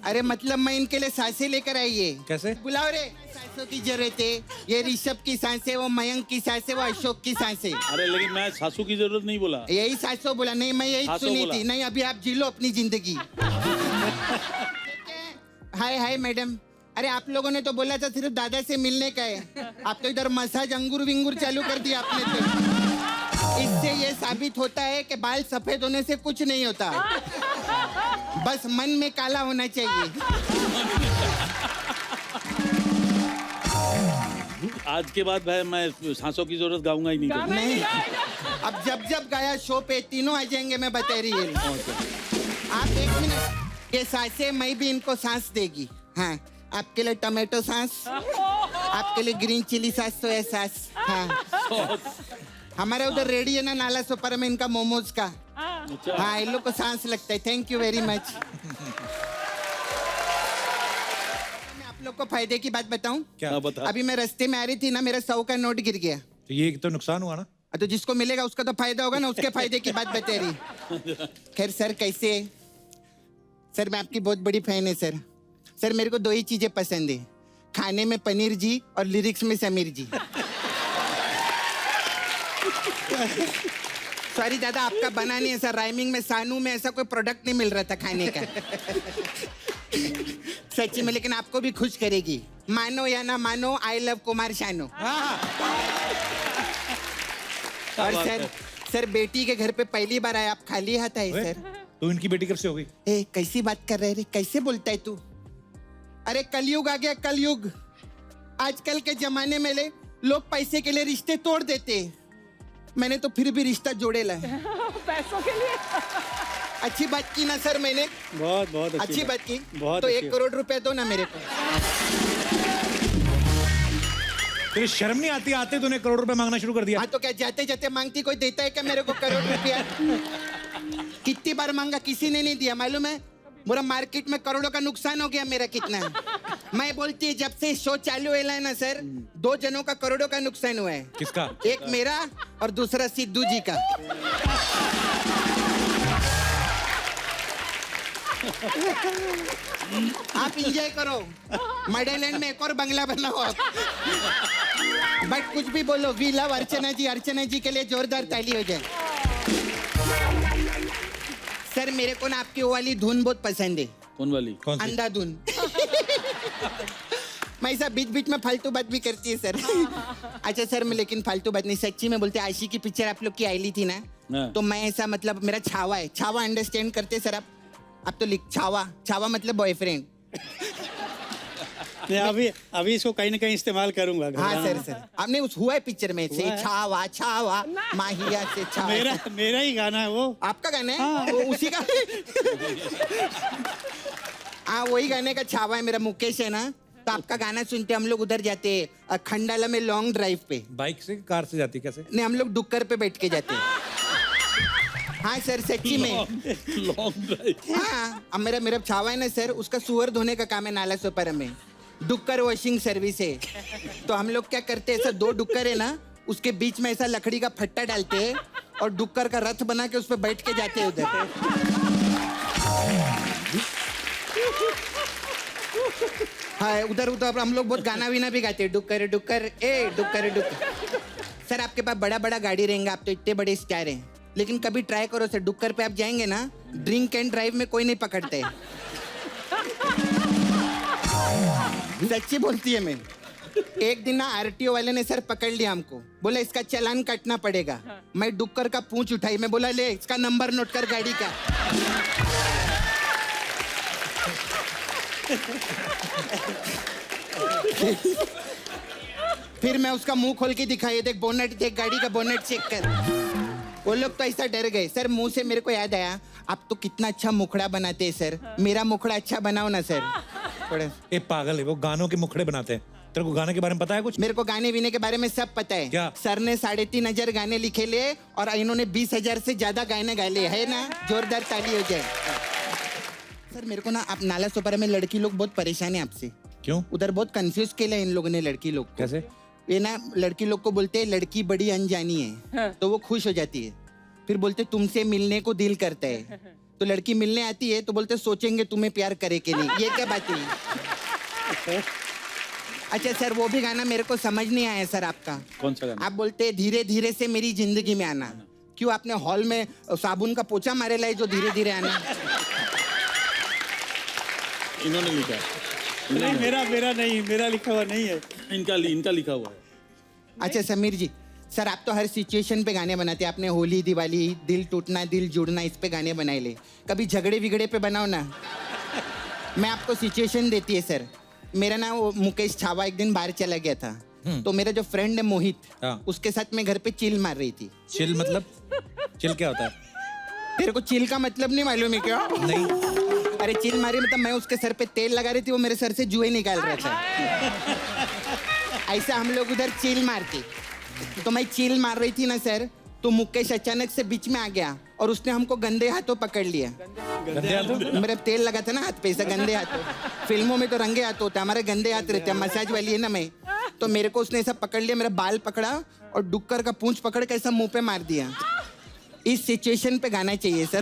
अरे मतलब मैं इनके लिए सांसें लेकर आई है। कैसे? बुलाओ रे। सांसों की जरूरत है। ये ऋषभ की सांसें, वो मयंक की सांसें, वो अशोक की सांसें। अरे लेकिन मैं सासू की जरूरत नहीं बोला। यही सांसों बोला। नहीं मैं यही सांसों सुनी बोला। थी। नहीं अभी आप जी लो अपनी जिंदगी। हाय हाय मैडम। अरे आप लोगों ने तो बोला था सिर्फ दादा से मिलने का है, आप तो इधर मसाज अंगूर विंगूर चालू कर दिया आपने तो। इससे ये साबित होता है कि बाल सफेद होने से कुछ नहीं होता, बस मन में काला होना चाहिए। आज के बाद भाई मैं सांसों की जरूरत गाऊंगा ही नहीं। नहीं अब जब जब गाया शो पे तीनों आ जाएंगे, मैं बता रही हूँ। आप एक मिनट, ये सांसें मैं भी इनको सांस देगी। हाँ आपके लिए टमाटो सांस, आपके लिए ग्रीन चिली सांस, सोया सांस। हाँ हमारे उधर रेडी है ना नाला सोपारा में इनका मोमोज का। हाँ इन लोग को सांस लगता है। Thank you very much. मैं आप लोग को फायदे की बात बताऊं? क्या बता? अभी मैं रास्ते में आ रही थी ना, मेरा 100 का नोट गिर गया। तो ये तो नुकसान हुआ ना। तो जिसको मिलेगा उसका तो फायदा होगा ना, उसके फायदे की बात बता रही। खैर सर कैसे? सर मैं आपकी बहुत बड़ी फैन है सर। सर मेरे को दो ही चीजें पसंद है, खाने में पनीर जी और लिरिक्स में समीर जी। सॉरी दादा आपका बना नहीं ऐसा, राइमिंग में सानू में ऐसा कोई प्रोडक्ट नहीं मिल रहा था खाने का। सच्ची में, लेकिन आपको भी खुश करेगी। मानो या ना मानो, आई लव कुमार शानू। और सर बेटी के घर पे पहली बार आए, आप खाली हाथ आए सर। तो इनकी बेटी कब से हो गई? ए कैसी बात कर रहे रे, कैसे बोलता है तू? अरे कलयुग आ गया कलयुग। आजकल के जमाने में लोग पैसे के लिए रिश्ते तोड़ देते हैं। मैंने तो फिर भी रिश्ता जोड़े ला है। पैसों के लिए। अच्छी बात की ना सर मैंने? बहुत बहुत अच्छी बात की। बहुत तो अच्छी 1 करोड़ रुपया दो ना मेरे को। तेरे शर्म नहीं आती? आते तूने करोड़ रुपए मांगना शुरू कर दिया। हाँ तो क्या जाते जाते मांगती कोई देता है क्या मेरे को करोड़ रुपया? कितनी बार मांगा, किसी ने नहीं दिया। मालूम है पूरा मार्केट में करोड़ों का नुकसान हो गया मेरा। कितना मैं बोलती है जब से शो चालू हुआ है ना सर, 2 जनों का करोड़ों का नुकसान हुआ है। किसका? एक मेरा और दूसरा सिद्धू जी का। आप इंजॉय करो, मडेलैंड में एक और बंगला बनाओ आप। बट कुछ भी बोलो, वी लव अर्चना जी। अर्चना जी के लिए जोरदार ताली हो जाए। सर मेरे को ना आपकी वो वाली धुन बहुत पसंद है। कौन वाली? कौन सी? अंधाधुन। मैं ऐसा बीच बीच में फालतू बात भी करती है सर। अच्छा सर, मैं लेकिन फालतू बात नहीं, सच्ची में बोलते। आशी की पिक्चर आप लोग की आईली थी ना, तो मैं ऐसा मतलब मेरा छावा है। छावा अंडरस्टैंड करते सर आप? अब तो लिख छावा, छावा मतलब बॉयफ्रेंड। अभी इसको कहीं ना कहीं इस्तेमाल करूंगा। हाँ सर सर, आपने उस हुआ है पिक्चर में से छावा छावा माहिया से छावा। मेरा ही गाना है वो। आपका गाना है? वो उसी का। हाँ वही गाने का छावा है मेरा। मुकेश है ना, तो आपका गाना सुनते हम लोग उधर जाते हैं खंडाला में लॉन्ग ड्राइव पे। बाइक से, कार से जाती? कैसे? नहीं, हम लोग डुक्कर पे बैठ के जाते हैं। हाँ सर सच्ची में। Long drive. हाँ अब मेरा छावा है ना सर, उसका सुअर धोने का काम है नाला सोपारा में। डुक्कर वॉशिंग सर्विस है। तो हम लोग क्या करते हैं, ऐसा 2 डुक्कर है ना, उसके बीच में ऐसा लकड़ी का फट्टा डालते हैं और डुक्कर का रथ बना के उस पर बैठ के जाते हैं उधर। हाँ उधर उधर हम लोग बहुत गाना वीना भी गाते हैं। डुक्कर डुक्कर ए डुक्कर डुक्कर। सर आपके पास बड़ा बड़ा गाड़ी रहेंगे, आप तो इतने बड़े स्टार हैं, लेकिन कभी ट्राई करो सर, डुक्कर पे आप जाएंगे ना, ड्रिंक एंड ड्राइव में कोई नहीं पकड़ते। सच्ची बोलती है मैं। एक दिन ना आरटीओ वाले ने सर पकड़ लिया हमको, बोला इसका चालान काटना पड़ेगा। मैं डुक्कर का पूंछ उठाई, मैं बोला ले इसका नंबर नोट कर गाड़ी का। फिर मैं उसका मुंह खोल के दिखाई, देख बोनेट, देख गाड़ी का बोनेट चेक कर। वो लोग तो ऐसा डर गए सर। मुंह से मेरे को याद आया, आप तो कितना अच्छा मुखड़ा बनाते हैं सर, मेरा मुखड़ा अच्छा बनाओ ना सर। ए पागल है, वो गानों के मुखड़े बनाते हैं। तेरे को गाने के बारे में पता है कुछ? मेरे को गाने वीने के बारे में सब पता है। क्या? सर ने 3,500 गाने लिखे ले और इन्होंने 20,000 से ज्यादा गाने गा ले, है ना? जोरदार ताली हो जाए। सर मेरे को ना आप नाला सोपारा में लड़की लोग बहुत परेशान है आपसे। क्यों? उधर बहुत कंफ्यूज किया इन लोगों ने लड़की लोग को। कैसे? ये ना लड़की लोग को बोलते हैं लड़की बड़ी अनजानी है, तो वो खुश हो जाती है। फिर बोलते तुमसे मिलने को दिल करता है, तो लड़की मिलने आती है तो बोलते सोचेंगे तुम्हें प्यार करे कि नहीं। ये क्या बात है? अच्छा सर वो भी गाना मेरे को समझ नहीं आया सर आपका। कौन सा गाना? आप बोलते हैं धीरे धीरे से मेरी जिंदगी में आना। क्यों आपने हॉल में साबुन का पोछा मारेला है जो धीरे धीरे आना? इन्होंने लिखा है। नहीं मेरा नहीं, मेरा लिखा हुआ नहीं है। इनका लिखा हुआ है। अच्छा समीर जी, सर आप तो हर सिचुएशन पे गाने बनाते हैं। आपने होली, दिवाली, दिल टूटना दिल जुड़ना, इस पे गाने बनाए ले। कभी झगड़े विगड़े पे बनाओ ना। मैं आपको सिचुएशन देती है सर। मेरा ना वो मुकेश छावा एक दिन बाहर चला गया था, तो मेरा जो फ्रेंड है मोहित, उसके साथ मैं घर पे चिल मार रही थी। चिल मतलब? चिल क्या होता है? तेरे को चिल का मतलब नहीं मालूम है क्या? नहीं। अरे चिल मारी मतलब मैं उसके सर पे तेल लगा रही थी, वो मेरे सर से जुए निकाल रहा था। ऐसा हम लोग उधर चिल मारते। तो मैं चिल मार रही थी ना सर, तो मुकेश अचानक से बीच में आ गया और उसने हमको गंदे हाथों पकड़ लिया। गंदे हाथों? मेरा तेल लगा था ना हाथ पे, ऐसा गंदे हाथों। फिल्मों में तो रंगे हाथ होते, हमारे गंदे हाथ रहते हैं। मसाज वाली है ना मैं, तो मेरे को उसने ऐसा पकड़ लिया, मेरा बाल पकड़ा और डुक्कर का पूंछ पकड़ के ऐसा मुंह पे मार दिया। इस सिचुएशन पे गाना चाहिए सर।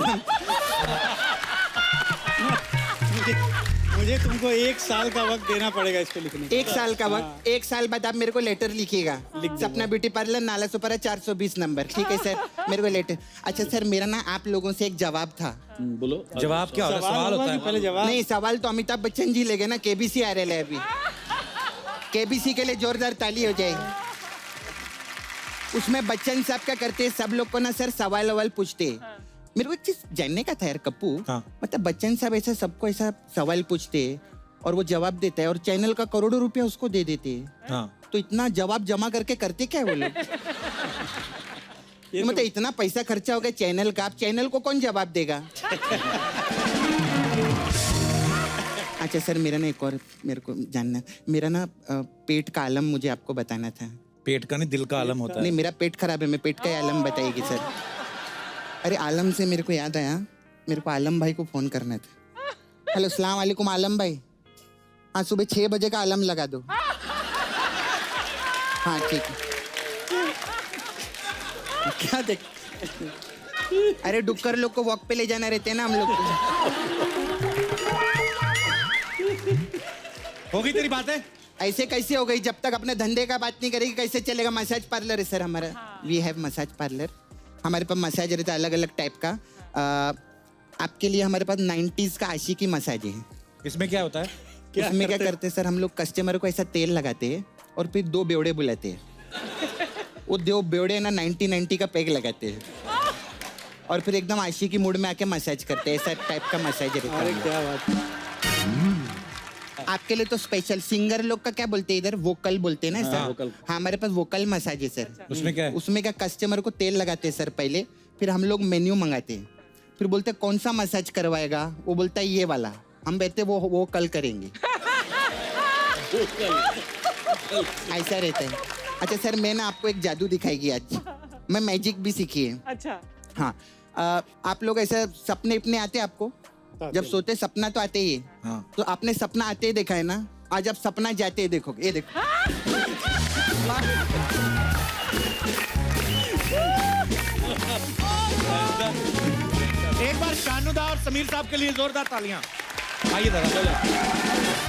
मुझे तुमको 1 साल का वक्त देना पड़ेगा इसको लिखने। 1 साल का वक्त? 1 साल बाद आप मेरे को लेटर लिखिएगा। सपना beauty parlour, Nala Sopara, 420 number. ठीक है सर, मेरे को लेटर। अच्छा सर मेरा ना आप लोगों से एक जवाब था। बोलो। जवाब क्या होता है? सवाल होता है। पहले जवाब। नहीं सवाल तो अमिताभ बच्चन जी ले गए ना, केबीसी आ रहे हैं अभी। केबीसी के लिए जोरदार ताली हो जाएगी। उसमें बच्चन साहब क्या करते हैं, सब लोग को ना सर सवाल ववाल पूछते हैं। मेरे को एक चीज जानने का था यार कप्पू, मतलब बच्चन साहब ऐसा सबको ऐसा सवाल पूछते हैं और वो जवाब देता है और चैनल का करोड़ों रुपया उसको दे देते हैं। तो इतना जवाब जमा करके करते क्या वो लोग? मतलब इतना पैसा खर्चा हो गया चैनल का, आप चैनल को कौन जवाब देगा? अच्छा सर, मेरा ना एक और मेरे को जानना है। मेरा ना पेट का आलम मुझे आपको बताना था। पेट का नहीं, दिल का आलम होता नहीं, है। मेरा पेट खराब है, मैं पेट का ही आलम बताइएगी सर। अरे आलम से मेरे को याद आया, मेरे को आलम भाई को फोन करना था। हेलो, सलाम वालेकुम आलम भाई। हाँ, सुबह 6 बजे का आलम लगा दो। हाँ ठीक है। क्या देख, अरे डुक्कर लोग को वॉक पे ले जाना रहते हैं ना हम लोग को। हो गई तेरी बातें? ऐसे कैसे हो गई? जब तक अपने धंधे का बात नहीं करेगी कैसे चलेगा? मसाज पार्लर है सर हमारा। We have massage parlour. हमारे पास मसाज रहता है अलग अलग टाइप का। आपके लिए हमारे पास 90s का आशिकी मसाज है। इसमें क्या होता है? उसमें क्या करते हैं सर, हम लोग कस्टमर को ऐसा तेल लगाते हैं और फिर 2 बेवड़े बुलाते हैं। वो 2 बेवड़े ना 90 का पैक लगाते हैं और फिर एकदम आशिकी मूड में आके मसाज करते हैं। ऐसा टाइप का मसाज रहता है। क्या बात है। आपके लिए तो स्पेशल सिंगर लोग का क्या बोलते हैं इधर, वोकल बोलते हैं ना सर। हाँ, हमारे पास वोकल मसाज है सर। उसमें क्या है? उसमें क्या कस्टमर को तेल लगाते हैं सर पहले, फिर हम लोग मेन्यू मंगाते हैं, फिर बोलते हैं कौन सा मसाज करवाएगा, वो बोलता है ये वाला। हम कहते वो कल करेंगे। ऐसा रहता है। अच्छा सर, मैं ना आपको एक जादू दिखाएगी आज। मैं मैजिक भी सीखी है। अच्छा। हाँ, आप लोग ऐसा सपने अपने आते हैं आपको? जब सोते सपना तो आते ही है। हाँ। तो आपने सपना आते ही देखा है ना? आज आप सपना जाते ही देखोगे। ये देखो। एक बार शानुदा और समीर साहब के लिए जोरदार तालियां। आइए दादा।